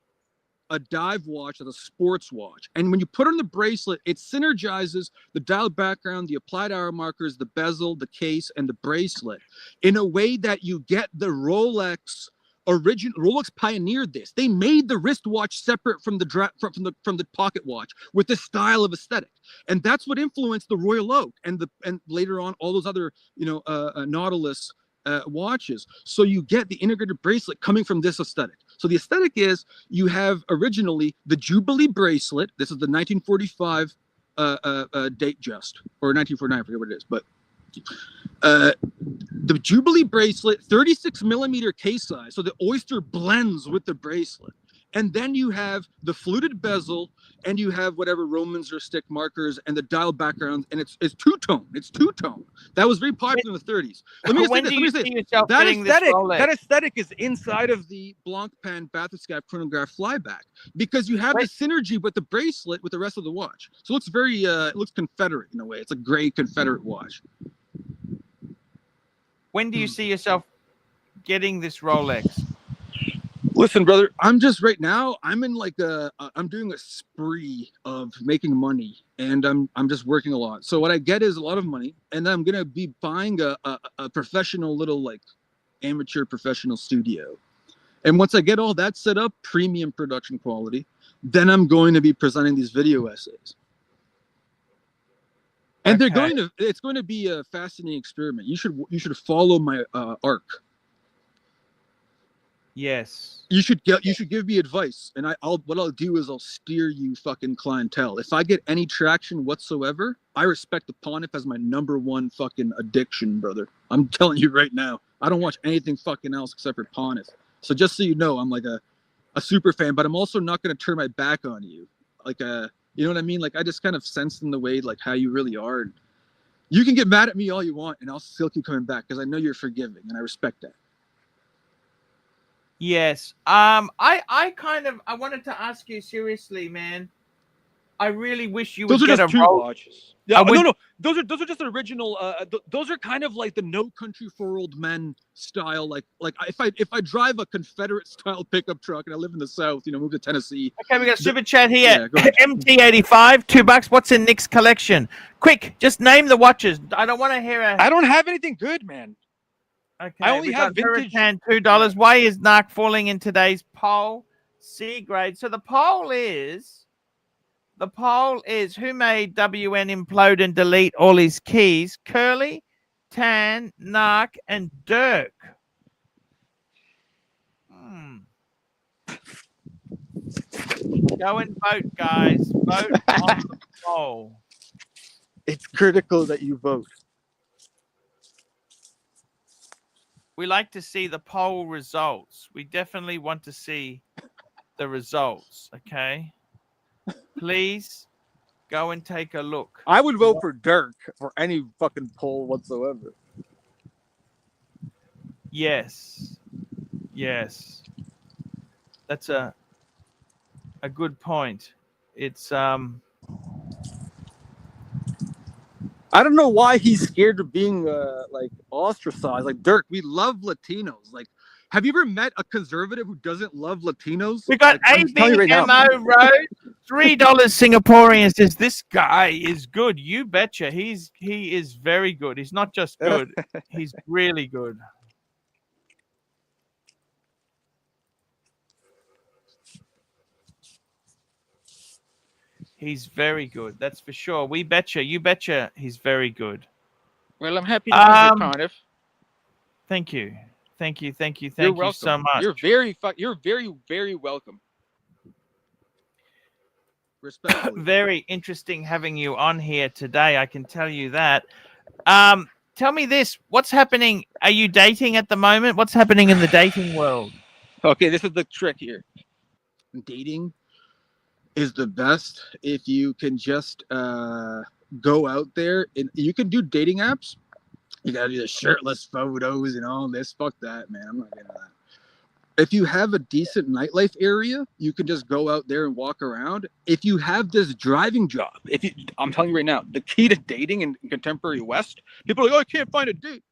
a dive watch as a sports watch. And when you put on the bracelet, it synergizes the dial background, the applied hour markers, the bezel, the case, and the bracelet in a way that you get the Rolex original. Rolex pioneered this. They made the wristwatch separate from the pocket watch with this style of aesthetic. And that's what influenced the Royal Oak and later on all those other, Nautilus watches. So you get the integrated bracelet coming from this aesthetic. So the aesthetic is, you have originally the Jubilee bracelet. This is the 1945 date just, or 1949, I forget what it is, but the Jubilee bracelet, 36 millimeter case size. So the oyster blends with the bracelet. And then you have the fluted bezel, and you have whatever Romans or stick markers and the dial background, and it's two-tone. It's two-tone. That was very popular in the 30s. Let me say this. That aesthetic is inside of the Blanc Pan bathyscaphe chronograph flyback, because you have the synergy with the bracelet with the rest of the watch. So it looks very, it looks Confederate in a way. It's a gray Confederate watch. When do you see yourself getting this Rolex? Listen, brother, I'm just right now, I'm in like I'm doing a spree of making money, and I'm just working a lot. So what I get is a lot of money, and then I'm going to be buying a professional little, like, amateur professional studio. And once I get all that set up, premium production quality, then I'm going to be presenting these video essays. And it's going to be a fascinating experiment. You should follow my arc. Yes. You should give me advice, and what I'll do is I'll steer you fucking clientele. If I get any traction whatsoever, I respect the Pontiff as my #1 fucking addiction, brother. I'm telling you right now, I don't watch anything fucking else except for Pontiff. So just so you know, I'm like a super fan, but I'm also not going to turn my back on you. Like you know what I mean? Like I just kind of sense in the way like how you really are. And you can get mad at me all you want, and I'll still keep coming back because I know you're forgiving, and I respect that. Yes. I wanted to ask you seriously, man. I really wish you would get a Those are just 2 role. watches. Yeah, no. Those are just original. Those are kind of like the No Country for Old Men style. Like if I drive a Confederate style pickup truck and I live in the South, move to Tennessee. Okay, we got super chat here. Yeah, MT85, $2. What's in Nick's collection? Quick, just name the watches. I don't want to hear I don't have anything good, man. Okay, I only have vintage. $2. Why is Narc falling in today's poll? C grade. So the poll is who made WN implode and delete all his keys? Curly, Tan, Narc, and Dirk. Go and vote, guys. Vote on the poll. It's critical that you vote. We like to see the poll results. We definitely want to see the results, okay? Please go and take a look. I would vote for Dirk for any fucking poll whatsoever. Yes. Yes. That's a good point. It's I don't know why he's scared of being like ostracized. Like Dirk, we love Latinos. Like, have you ever met a conservative who doesn't love Latinos? We got ABMO Road, $3 Singaporean says this guy is good. You betcha. He is very good. He's not just good. He's really good. He's very good. That's for sure. We betcha. You betcha. He's very good. Well, I'm happy to be here, Cardiff. Thank you. Thank you so much. You're very, very welcome. Respectfully. Very interesting having you on here today. I can tell you that. Tell me this. What's happening? Are you dating at the moment? What's happening in the dating world? Okay, this is the trick here. Dating is the best if you can just go out there and you can do dating apps. You gotta do the shirtless photos and all this. Fuck that, man. I'm not into that. If you have a decent nightlife area, you can just go out there and walk around. If you have this driving job, I'm telling you right now, the key to dating in contemporary West, people are like, oh, I can't find a date.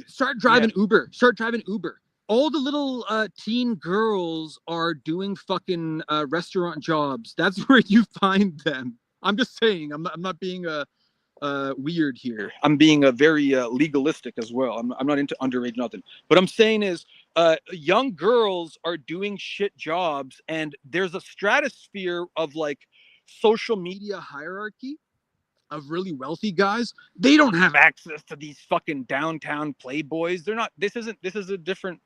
Start driving Uber. Start driving Uber. All the little teen girls are doing fucking restaurant jobs. That's where you find them. I'm just saying. I'm not being weird here. I'm being very legalistic as well. I'm not into underage nothing. What I'm saying is young girls are doing shit jobs, and there's a stratosphere of like social media hierarchy of really wealthy guys. They don't have access to these fucking downtown playboys. They're not. This is a different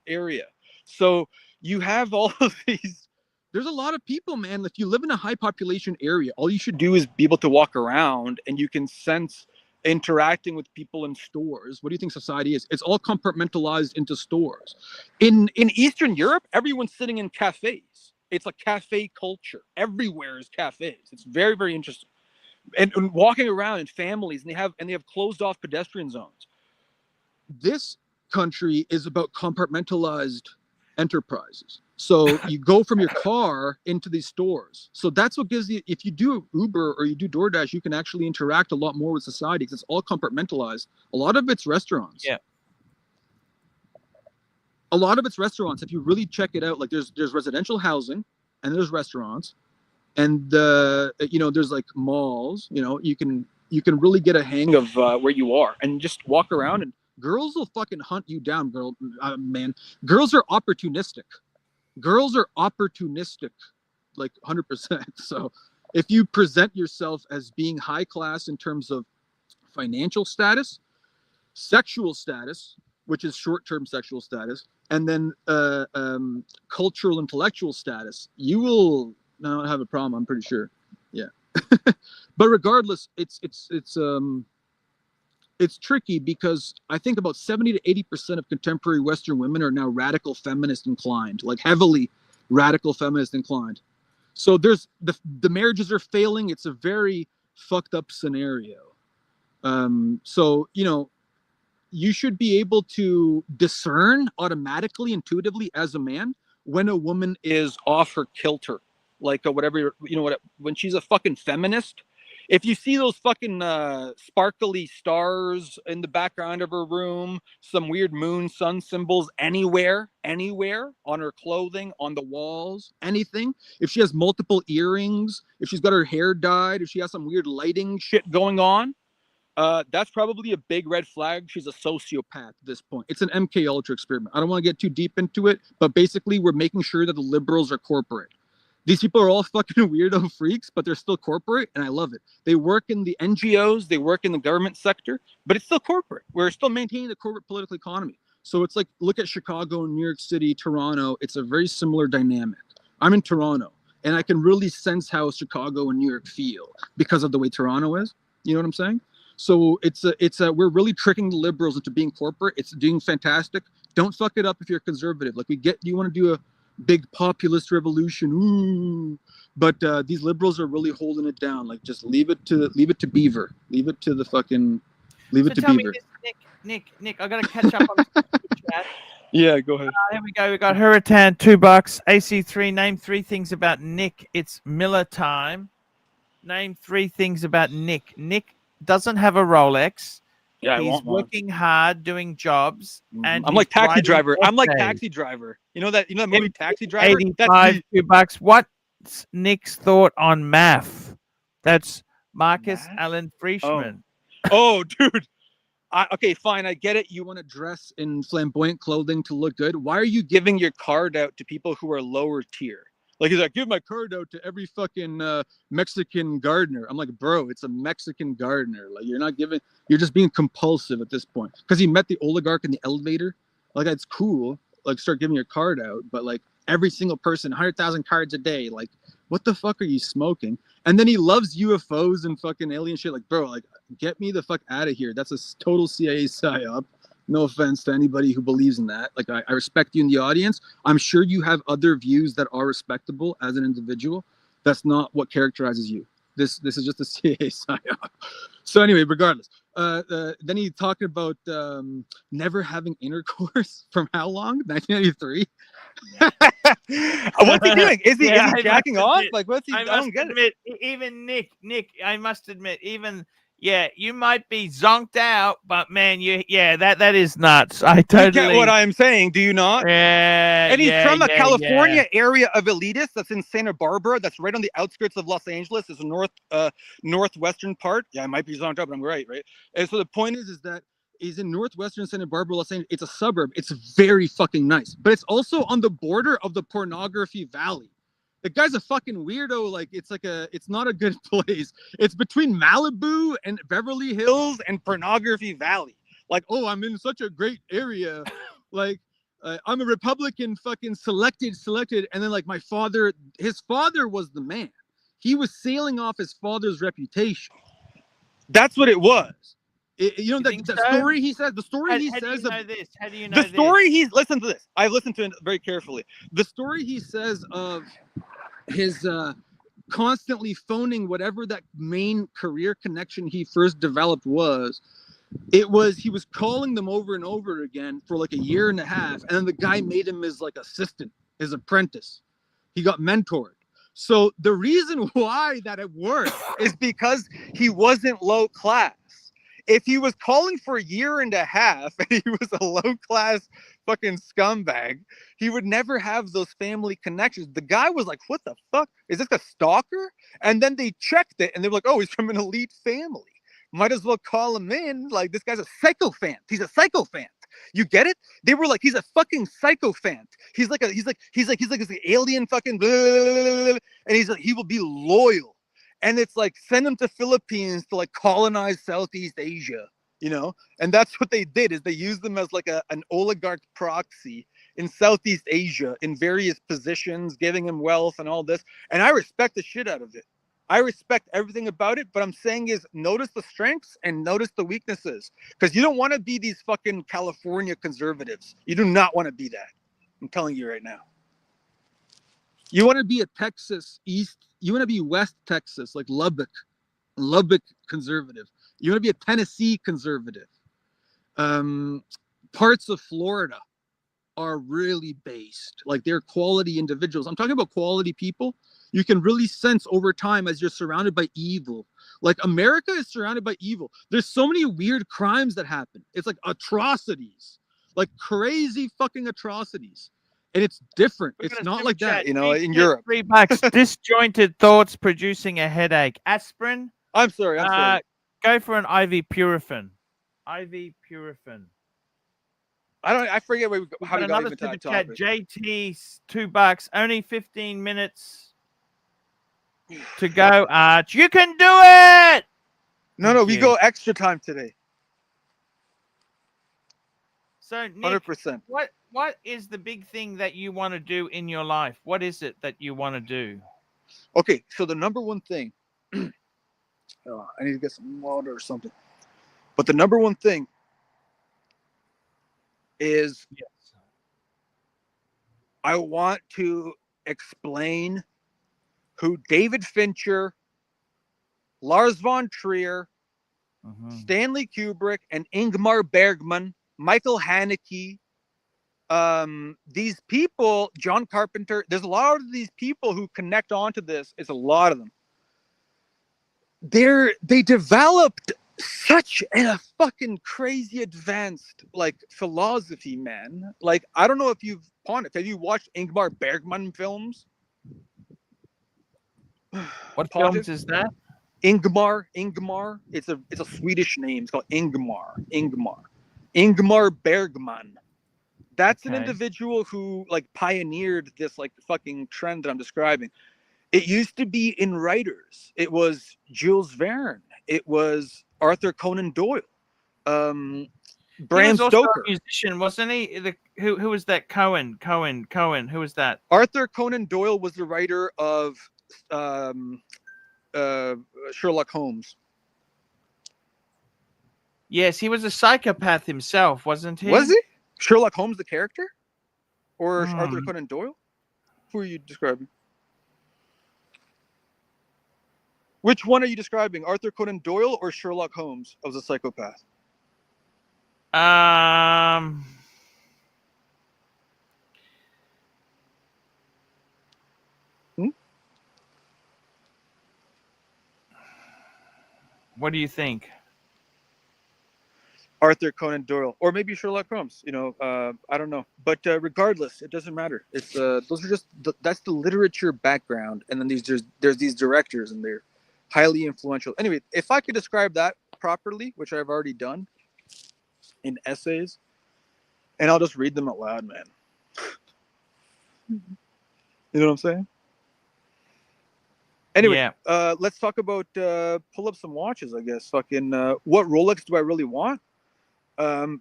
area. So you have all of these. There's a lot of people, man. If you live in a high population area, all you should do is be able to walk around and you can sense interacting with people in stores. What do you think society is? It's all compartmentalized into stores. In Eastern Europe, everyone's sitting in cafes. It's a cafe culture. Everywhere is cafes. It's very, very interesting. And walking around in families, and they have closed off pedestrian zones. This country is about compartmentalized enterprises. So you go from your car into these stores. So that's what gives you, if you do Uber or you do DoorDash, you can actually interact a lot more with society because it's all compartmentalized. A lot of it's restaurants. Yeah. A lot of it's restaurants. If you really check it out, like there's residential housing and there's restaurants and there's like malls, you can really get a hang of where you are and just walk around and girls will fucking hunt you down, man. Girls are opportunistic. Girls are opportunistic, like 100%. So if you present yourself as being high class in terms of financial status, sexual status, which is short-term sexual status, and then cultural intellectual status, you will not have a problem, I'm pretty sure. Yeah. But regardless, it's tricky because I think about 70 to 80% of contemporary Western women are now radical feminist inclined, like heavily radical feminist inclined. So there's the marriages are failing. It's a very fucked up scenario. So, you know, you should be able to discern automatically, intuitively as a man, when a woman is off her kilter, like whatever, you know, when she's a fucking feminist. If you see those fucking sparkly stars in the background of her room, some weird moon, sun symbols anywhere on her clothing, on the walls, anything. If she has multiple earrings, if she's got her hair dyed, if she has some weird lighting shit going on, that's probably a big red flag. She's a sociopath at this point. It's an MK Ultra experiment. I don't want to get too deep into it, but basically we're making sure that the liberals are corporate. These people are all fucking weirdo freaks, but they're still corporate, and I love it. They work in the NGOs, they work in the government sector, but it's still corporate. We're still maintaining the corporate political economy. So it's like, look at Chicago, New York City, Toronto. It's a very similar dynamic. I'm in Toronto, and I can really sense how Chicago and New York feel because of the way Toronto is. You know what I'm saying? So we're really tricking the liberals into being corporate. It's doing fantastic. Don't fuck it up if you're conservative. Like you want to do a big populist revolution, ooh, but these liberals are really holding it down. Like, just leave it to Beaver, leave it to Beaver. Nick, I gotta catch up on chat. Yeah, go ahead. Here we go. We got Hurritan, $2. AC3, name 3 things about Nick. It's Miller time. Name 3 things about Nick. Nick doesn't have a Rolex. Yeah, he's working hard, doing jobs, and I'm like Taxi Driver. Porsche. I'm like Taxi Driver. You know that movie Taxi Driver? 85, $2. What's Nick's thought on math? That's Marcus Allen Friedman. Oh, dude. Okay, fine. I get it. You want to dress in flamboyant clothing to look good. Why are you giving your card out to people who are lower tier? Like, he's like, give my card out to every fucking Mexican gardener. I'm like, bro, it's a Mexican gardener. Like, you're just being compulsive at this point. Because he met the oligarch in the elevator. Like, that's cool. Like, start giving your card out. But, like, every single person, 100,000 cards a day. Like, what the fuck are you smoking? And then he loves UFOs and fucking alien shit. Like, bro, like, get me the fuck out of here. That's a total CIA psyop. No offense to anybody who believes in that. Like, I respect you in the audience. I'm sure you have other views that are respectable as an individual. That's not what characterizes you. This is just a CIA psyop. So anyway, regardless. Then he talked about never having intercourse from how long? 1993? What's he doing? Is he jacking off? Like, what's he? I don't get it. Even Nick, I must admit, even... Yeah, you might be zonked out, but man, that is nuts. I totally you get what I'm saying, do you not? Yeah. And he's from a California area of elitists that's in Santa Barbara, that's right on the outskirts of Los Angeles. It's a northwestern part. Yeah, I might be zonked out, but I'm right? And so the point is that he's in northwestern Santa Barbara, Los Angeles. It's a suburb. It's very fucking nice, but it's also on the border of the pornography valley. The guy's a fucking weirdo. Like, it's not a good place. It's between Malibu and Beverly Hills and Pornography Valley. Like, oh, I'm in such a great area. Like, I'm a Republican fucking selected. And then, like, his father was the man. He was sailing off his father's reputation. That's what it was. The story he says. The story he says. How do you know this? How do you know the story listen to this. I've listened to it very carefully. The story he says of his constantly phoning whatever that main career connection he first developed was. He was calling them over and over again for like a year and a half, and then the guy made him his like assistant, his apprentice. He got mentored. So the reason why that it worked is because he wasn't low class. If he was calling for a year and a half and he was a low-class fucking scumbag, he would never have those family connections. The guy was like, what the fuck? Is this a stalker? And then they checked it and they were like, oh, he's from an elite family. Might as well call him in. Like, this guy's a psychophant. He's a psychophant. You get it? They were like, he's a fucking psychophant. He's like this alien fucking blah, blah, blah, blah, and he's like, he will be loyal. And it's like, send him to Philippines to like colonize Southeast Asia, you know? And that's what they did, is they used them as like an oligarch proxy in Southeast Asia in various positions, giving him wealth and all this. And I respect the shit out of it. I respect everything about it, but I'm saying is notice the strengths and notice the weaknesses, because you don't want to be these fucking California conservatives. You do not want to be that. I'm telling you right now. You want to be a Texas East, you want to be West Texas, like Lubbock conservative. You want to be a Tennessee conservative. Parts of Florida are really based, like they're quality individuals. I'm talking about quality people. You can really sense over time as you're surrounded by evil. Like, America is surrounded by evil. There's so many weird crimes that happen. It's like atrocities, like crazy fucking atrocities. And it's different. It's not like that, you know, in Europe. $3. Disjointed thoughts producing a headache. Aspirin. I'm sorry. Go for an IV Purifin. IV Purifin. I forget how we got even to that topic. JT, $2. Only 15 minutes to go, Arch. You can do it! No, we go extra time today. So, Nick, 100%. What is the big thing that you want to do in your life? What is it that you want to do? Okay, so the number one thing, I need to get some water or something. But the number one thing is, yes, I want to explain who David Fincher, Lars von Trier, Stanley Kubrick, and Ingmar Bergman, Michael Haneke, these people, John Carpenter, there's a lot of these people who connect onto this. It's a lot of them. They developed such a fucking crazy advanced like philosophy, man. Like, I don't know if have you watched Ingmar Bergman films? What films is that? Ingmar. It's a Swedish name. It's called Ingmar Bergman. That's an individual who like pioneered this like fucking trend that I'm describing. It used to be in writers. It was Jules Verne. It was Arthur Conan Doyle. Bram Stoker. Also a musician, wasn't he? Who was that? Cohen. Who was that? Arthur Conan Doyle was the writer of Sherlock Holmes. Yes, he was a psychopath himself, wasn't he? Was he? Sherlock Holmes, the character? Or Arthur Conan Doyle? Who are you describing? Which one are you describing? Arthur Conan Doyle or Sherlock Holmes as a psychopath? What do you think? Arthur Conan Doyle, or maybe Sherlock Holmes. You know, I don't know, but regardless, it doesn't matter. It's those are just that's the literature background, and then there's these directors, and they're highly influential. Anyway, if I could describe that properly, which I've already done in essays, and I'll just read them out loud, man. You know what I'm saying? Anyway, let's talk about pull up some watches, I guess. Fucking what Rolex do I really want?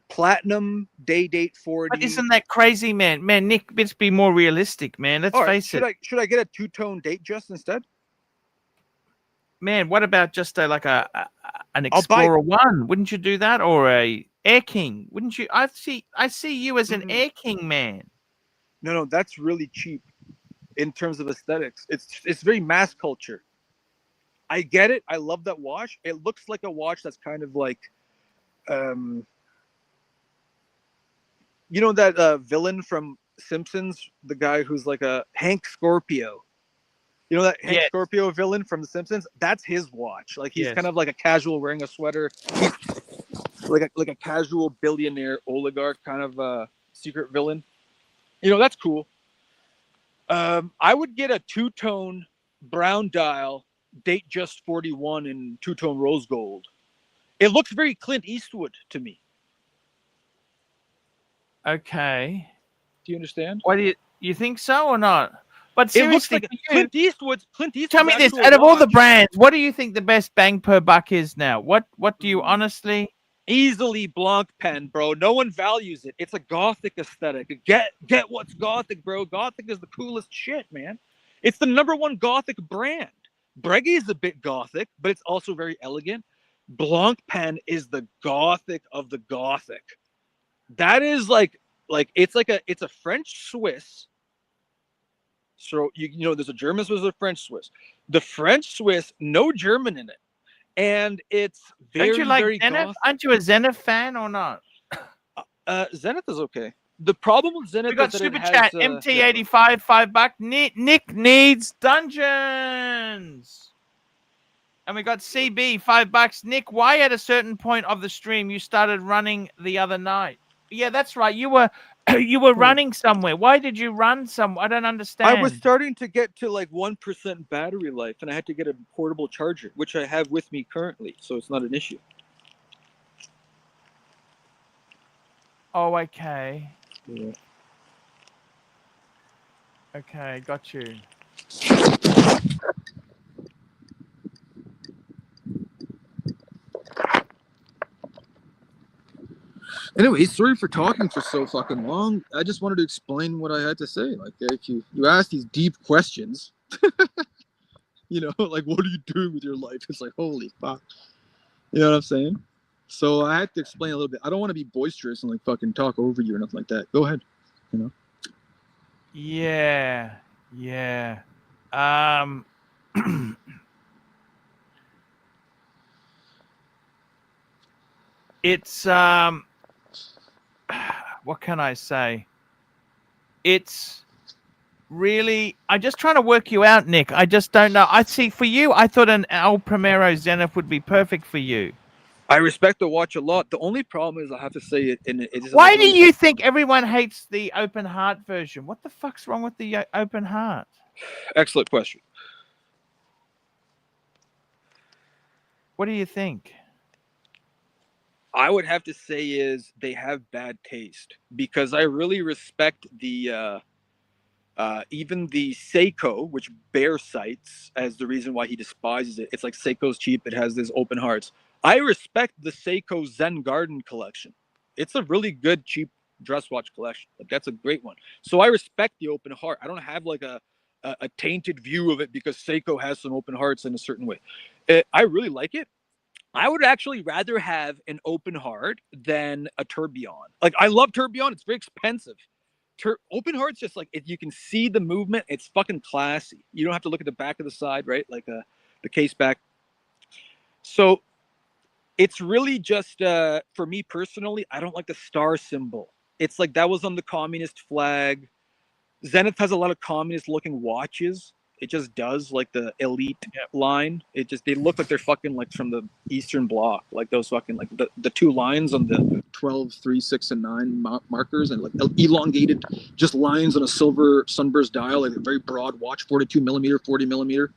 Platinum day date 40. But isn't that crazy, man? Man, Nick, let's be more realistic, man. Let's face it. Should I get a two-tone date just instead? Man, what about just an Explorer 1? Wouldn't you do that? Or a Air King? Wouldn't you? I see you as an Air King man. No, that's really cheap in terms of aesthetics. It's very mass culture. I get it. I love that watch. It looks like a watch that's kind of like you know that villain from Simpsons, the guy who's like a Hank Scorpio. You know that Hank Scorpio villain from The Simpsons? That's his watch. Like he's kind of like a casual wearing a sweater. He's like a casual billionaire oligarch kind of secret villain. You know, that's cool. I would get a two-tone brown dial, date just 41 in two-tone rose gold. It looks very Clint Eastwood to me. Okay. Do you understand? What do you think so or not? But It looks seriously, like for you, Clint Eastwood's tell me this: actual out of all the watch. brands, what do you think the best bang per buck is now? What do you honestly? Easily Blanc pen, bro. No one values it. It's a gothic aesthetic. Get what's gothic, bro. Gothic is the coolest shit, man. It's the #1 gothic brand. Breguet is a bit gothic, but it's also very elegant. Blanc pen is the gothic of the gothic. That is like it's a French Swiss. So you know there's a German Swiss, a French Swiss. The French Swiss, no German in it. And it's Don't you like very Zenith? gothic. Aren't you a Zenith fan or not? Zenith is okay. The problem with Zenith We got is that super it has, chat MT85 $5. Nick needs dungeons. And we got CB $5. Nick, why at a certain point of the stream you started running the other night? Yeah, that's right. You were running somewhere. Why did you run somewhere? I don't understand. I was starting to get to like 1% battery life, and I had to get a portable charger, which I have with me currently, so it's not an issue. Oh, okay. Yeah. Okay, got you. Anyway, sorry for talking for so fucking long. I just wanted to explain what I had to say. Like, if you ask these deep questions, you know, like, what are you doing with your life? It's like, holy fuck. You know what I'm saying? So I had to explain a little bit. I don't want to be boisterous and like fucking talk over you or nothing like that. Go ahead. You know? Yeah. It's what can I say? It's really, I'm just trying to work you out, Nick. I just don't know. I see for you, I thought an El Primero Zenith would be perfect for you. I respect the watch a lot. The only problem is I have to say it, and it is. Why do you think everyone hates the open heart version? What the fuck's wrong with the open heart? Excellent question. What do you think? I would have to say is they have bad taste, because I really respect the even the Seiko, which Bear cites as the reason why he despises it. It's like Seiko's cheap. It has this open hearts. I respect the Seiko Zen Garden collection. It's a really good, cheap dress watch collection. Like, that's a great one. So I respect the open heart. I don't have like a tainted view of it because Seiko has some open hearts in a certain way. I really like it. I would actually rather have an open heart than a tourbillon. Like, I love tourbillon. It's very expensive. Open heart's just like, if you can see the movement, it's fucking classy. You don't have to look at the back of the side, right? Like the case back. So it's really just for me personally, I don't like the star symbol. It's like that was on the communist flag. Zenith has a lot of communist looking watches. It just does, like the elite line. They look like they're fucking like from the Eastern Bloc, like those fucking like the two lines on the 12, 3, 6, and 9 markers, and like elongated just lines on a silver sunburst dial, like a very broad watch, 42 millimeter, 40 millimeter.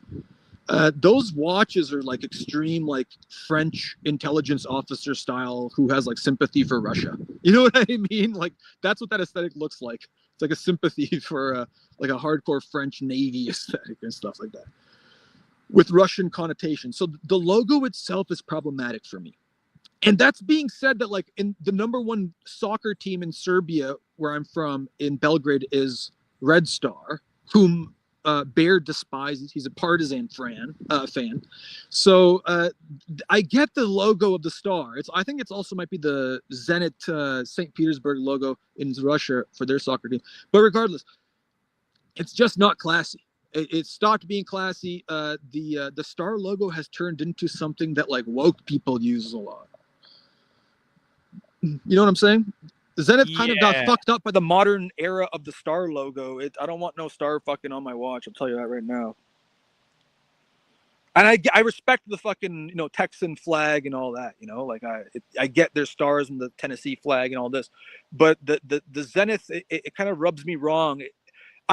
Those watches are like extreme, like French intelligence officer style who has like sympathy for Russia. You know what I mean? Like, that's what that aesthetic looks like. It's like a sympathy for like a hardcore French Navy aesthetic and stuff like that, with Russian connotation. So the logo itself is problematic for me. And that's being said that, like, in the #1 soccer team in Serbia, where I'm from, in Belgrade, is Red Star, whom Bear despises. He's a partisan fan. So I get the logo of the star. I think it's also might be the Zenit St. Petersburg logo in Russia for their soccer team. But regardless, it's just not classy. It stopped being classy. The star logo has turned into something that like woke people use a lot. You know what I'm saying? Zenith kind of got fucked up by the modern era of the star logo. I don't want no star fucking on my watch. I'll tell you that right now. And I respect the fucking, you know, Texan flag and all that, you know, like I get their stars and the Tennessee flag and all this, but the Zenith, it kind of rubs me wrong.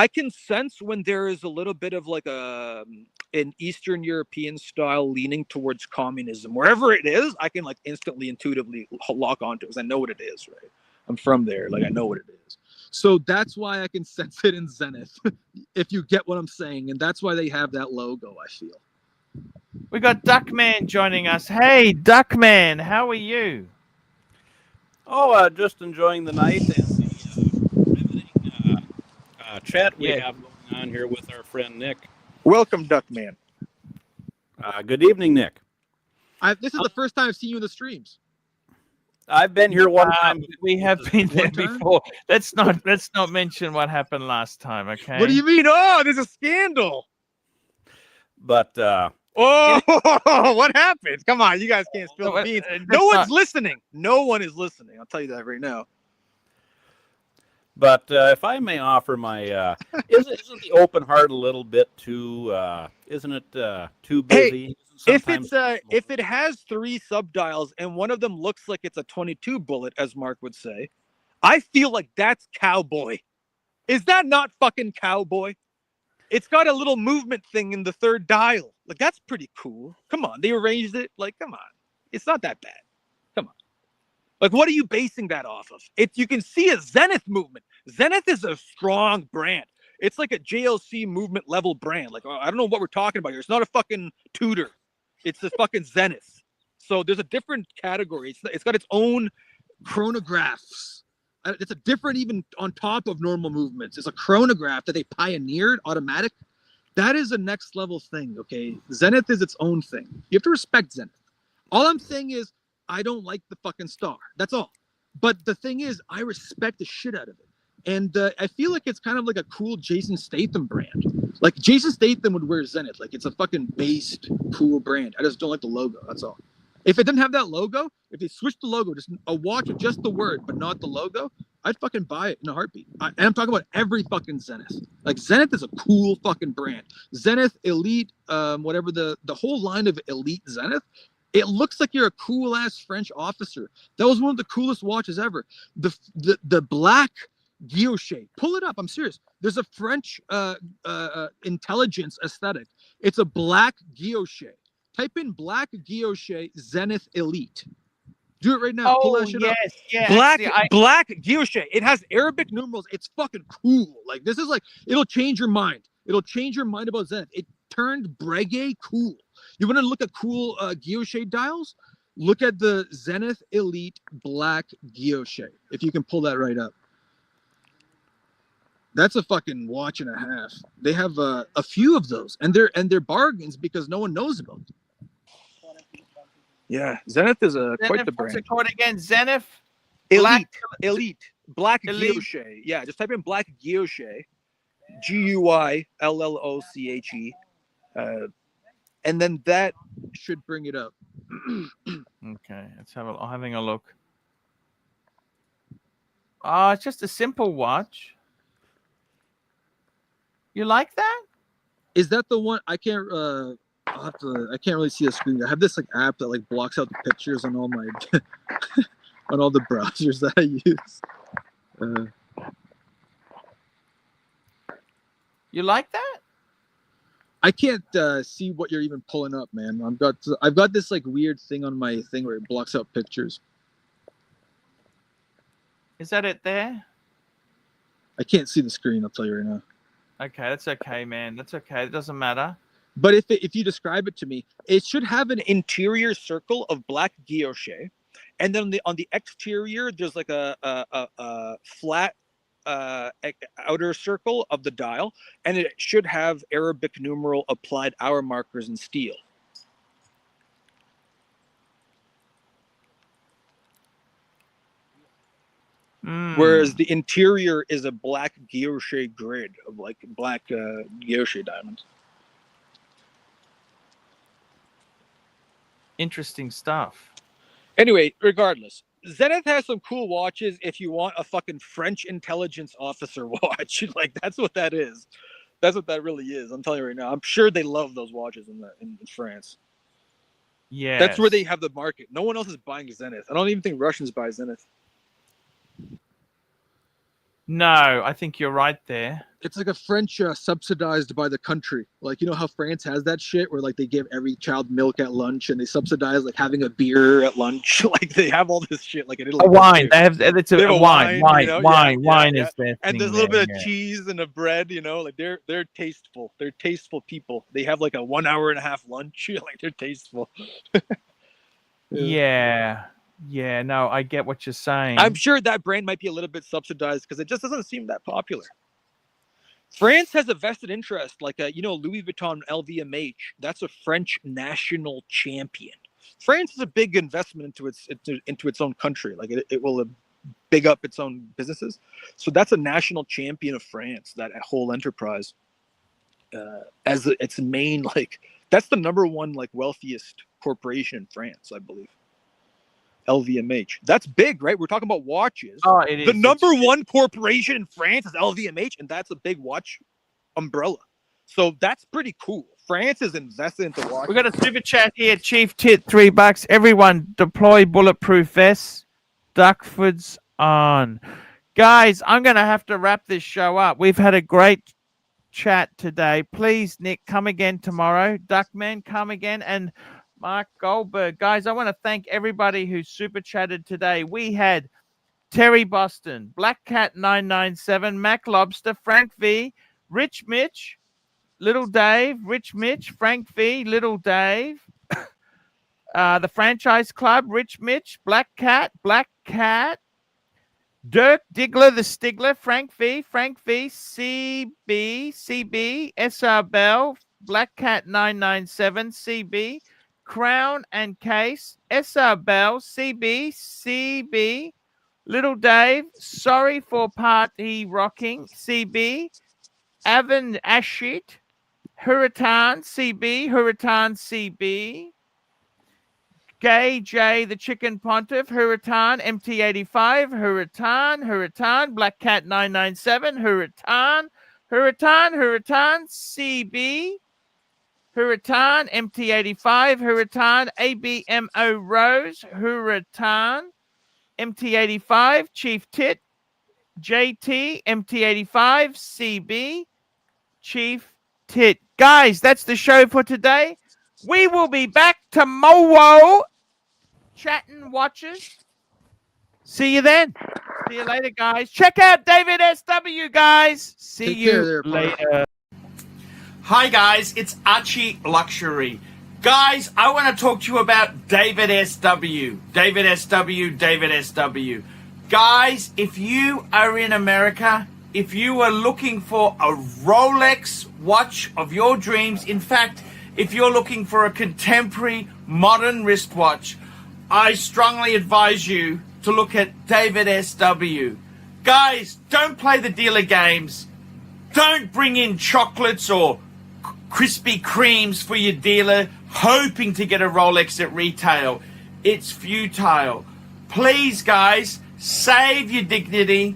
I can sense when there is a little bit of like an Eastern European style leaning towards communism. Wherever it is, I can like instantly, intuitively lock onto it because I know what it is, right? I'm from there, like I know what it is. So that's why I can sense it in Zenith, if you get what I'm saying, and that's why they have that logo, I feel. We got Duckman joining us. Hey, Duckman, how are you? Oh, just enjoying the night and the riveting chat we Yeah. have going on here with our friend Nick. Welcome, Duckman. Good evening, Nick. This is the first time I've seen you in the streams. I've been here one time. We have been there One time? before. Let's not mention what happened last time, okay? What do you mean? Oh, there's a scandal. But Oh, what happened? Come on, you guys can't spill the beans. No one's listening. No one is listening. I'll tell you that right now. But if I may offer my, isn't the open heart a little bit too? Isn't it too busy? If it has 3 subdials and one of them looks like it's a 22 bullet, as Mark would say, I feel like that's cowboy. Is that not fucking cowboy? It's got a little movement thing in the 3rd dial. Like, that's pretty cool. Come on, they arranged it. Like, come on, it's not that bad. Come on. Like, what are you basing that off of? You can see a Zenith movement. Zenith is a strong brand. It's like a JLC movement level brand. Like, I don't know what we're talking about here. It's not a fucking Tudor. It's a fucking Zenith. So there's a different category. It's got its own chronographs. It's a different, even on top of normal movements. It's a chronograph that they pioneered, automatic. That is a next level thing, okay? Zenith is its own thing. You have to respect Zenith. All I'm saying is, I don't like the fucking star. That's all. But the thing is, I respect the shit out of it. And I feel like it's kind of like a cool Jason Statham brand. Like, Jason Statham would wear Zenith. Like, it's a fucking based, cool brand. I just don't like the logo. That's all. If it didn't have that logo, if they switched the logo, just a watch with just the word, but not the logo, I'd fucking buy it in a heartbeat. And I'm talking about every fucking Zenith. Like, Zenith is a cool fucking brand. Zenith, Elite, whatever the whole line of Elite Zenith, it looks like you're a cool ass French officer. That was one of the coolest watches ever. The black guilloche. Pull it up. I'm serious. There's a French intelligence aesthetic. It's a black guilloche. Type in black guilloche Zenith Elite. Do it right now. Pull that shit up. Yeah. Black guilloche. It has Arabic numerals. It's fucking cool. Like, this is like, it'll change your mind. It'll change your mind about Zenith. It turned Breguet cool. You want to look at cool guilloche dials? Look at the Zenith Elite black guilloche. If you can pull that right up. That's a fucking watch and a half. They have a few of those, and they're bargains because no one knows about them. Yeah, Zenith is quite the brand. What's it called again? Zenith? Elite. Black guilloche. Yeah, just type in black guilloche. GUILLOCHE. And then that should bring it up. Okay, I'm having a look. It's just a simple watch. You like that? Is that the one? I can't really see the screen. I have this like app that like blocks out the pictures on all my on all the browsers that I use. You like that? I can't see what you're even pulling up, man. I've got this like weird thing on my thing where it blocks out pictures. Is that it there? I can't see the screen. I'll tell you right now. Okay, that's okay, man. That's okay. It doesn't matter. But if you describe it to me, it should have an interior circle of black guilloche, and then on the exterior there's like a flat outer circle of the dial, and it should have Arabic numeral applied hour markers in steel. Whereas the interior is a black guilloche grid of like black guilloche diamonds. Interesting stuff. Anyway, regardless, Zenith has some cool watches if you want a fucking French intelligence officer watch. Like, that's what that is. That's what that really is. I'm telling you right now. I'm sure they love those watches in France. Yeah. That's where they have the market. No one else is buying Zenith. I don't even think Russians buy Zenith. No, I think you're right there. It's like a French subsidized by the country. Like, you know how France has that shit where like they give every child milk at lunch and they subsidize like having a beer at lunch. Like they have all this shit like in Italy. A wine. They have it's They have a wine. you know? Wine Yeah. is their And thing there's a little there, bit of cheese and a bread, you know, like they're tasteful. They're tasteful people. They have like a 1 hour and a half lunch. Like they're tasteful. Yeah. Yeah, no, I get what you're saying. I'm sure that brand might be a little bit subsidized because it just doesn't seem that popular. France has a vested interest, like you know, Louis Vuitton LVMH. That's a French national champion. France is a big investment into its own country. Like it will big up its own businesses. So that's a national champion of France. That whole enterprise, as its main like that's the number one like wealthiest corporation in France, I believe. LVMH. That's big, right? We're talking about watches. Oh, it is. The number one corporation in France is LVMH, and that's a big watch umbrella. So that's pretty cool. France is invested into watches. We got a super chat here. Chief Tit, $3. Everyone, deploy bulletproof vests. Duckford's on. Guys, I'm going to have to wrap this show up. We've had a great chat today. Please, Nick, come again tomorrow. Duckman, come again. And Mark Goldberg. Guys, I want to thank everybody who super chatted today. We had Terry Boston, Black Cat 997, Mac Lobster, Frank V, Rich Mitch, Little Dave, Rich Mitch, Frank V, Little Dave, the Franchise Club, Rich Mitch, Black Cat, Dirk Diggler, the Stigler, Frank V, CB, SR Bell, Black Cat 997, CB, Crown and Case, SR Bell, CB, Little Dave, Sorry for Party Rocking, CB, Avon Ashit, Hurritan, CB, Gay J, the Chicken Pontiff, Hurritan, MT85, Hurritan, Black Cat 997, Hurritan, CB, Hurritan, MT85, Hurritan, ABMO Rose, Hurritan, MT85, Chief Tit, JT, MT85, CB, Chief Tit. Guys, that's the show for today. We will be back tomorrow chatting watches. See you then. See you later, guys. Check out David SW, guys. See Take you care there, later. Hi, guys. It's Archie Luxury. Guys, I want to talk to you about David SW. David SW. Guys, if you are in America, if you are looking for a Rolex watch of your dreams, in fact, if you're looking for a contemporary modern wristwatch, I strongly advise you to look at David SW. Guys, don't play the dealer games. Don't bring in chocolates or Krispy Kremes for your dealer hoping to get a Rolex at retail. It's futile. Please, guys, save your dignity.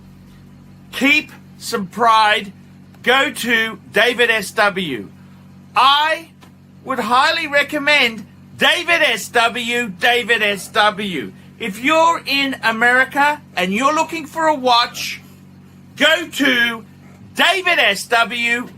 Keep some pride. Go to David SW. I would highly recommend David SW. If you're in America and you're looking for a watch, go to David SW.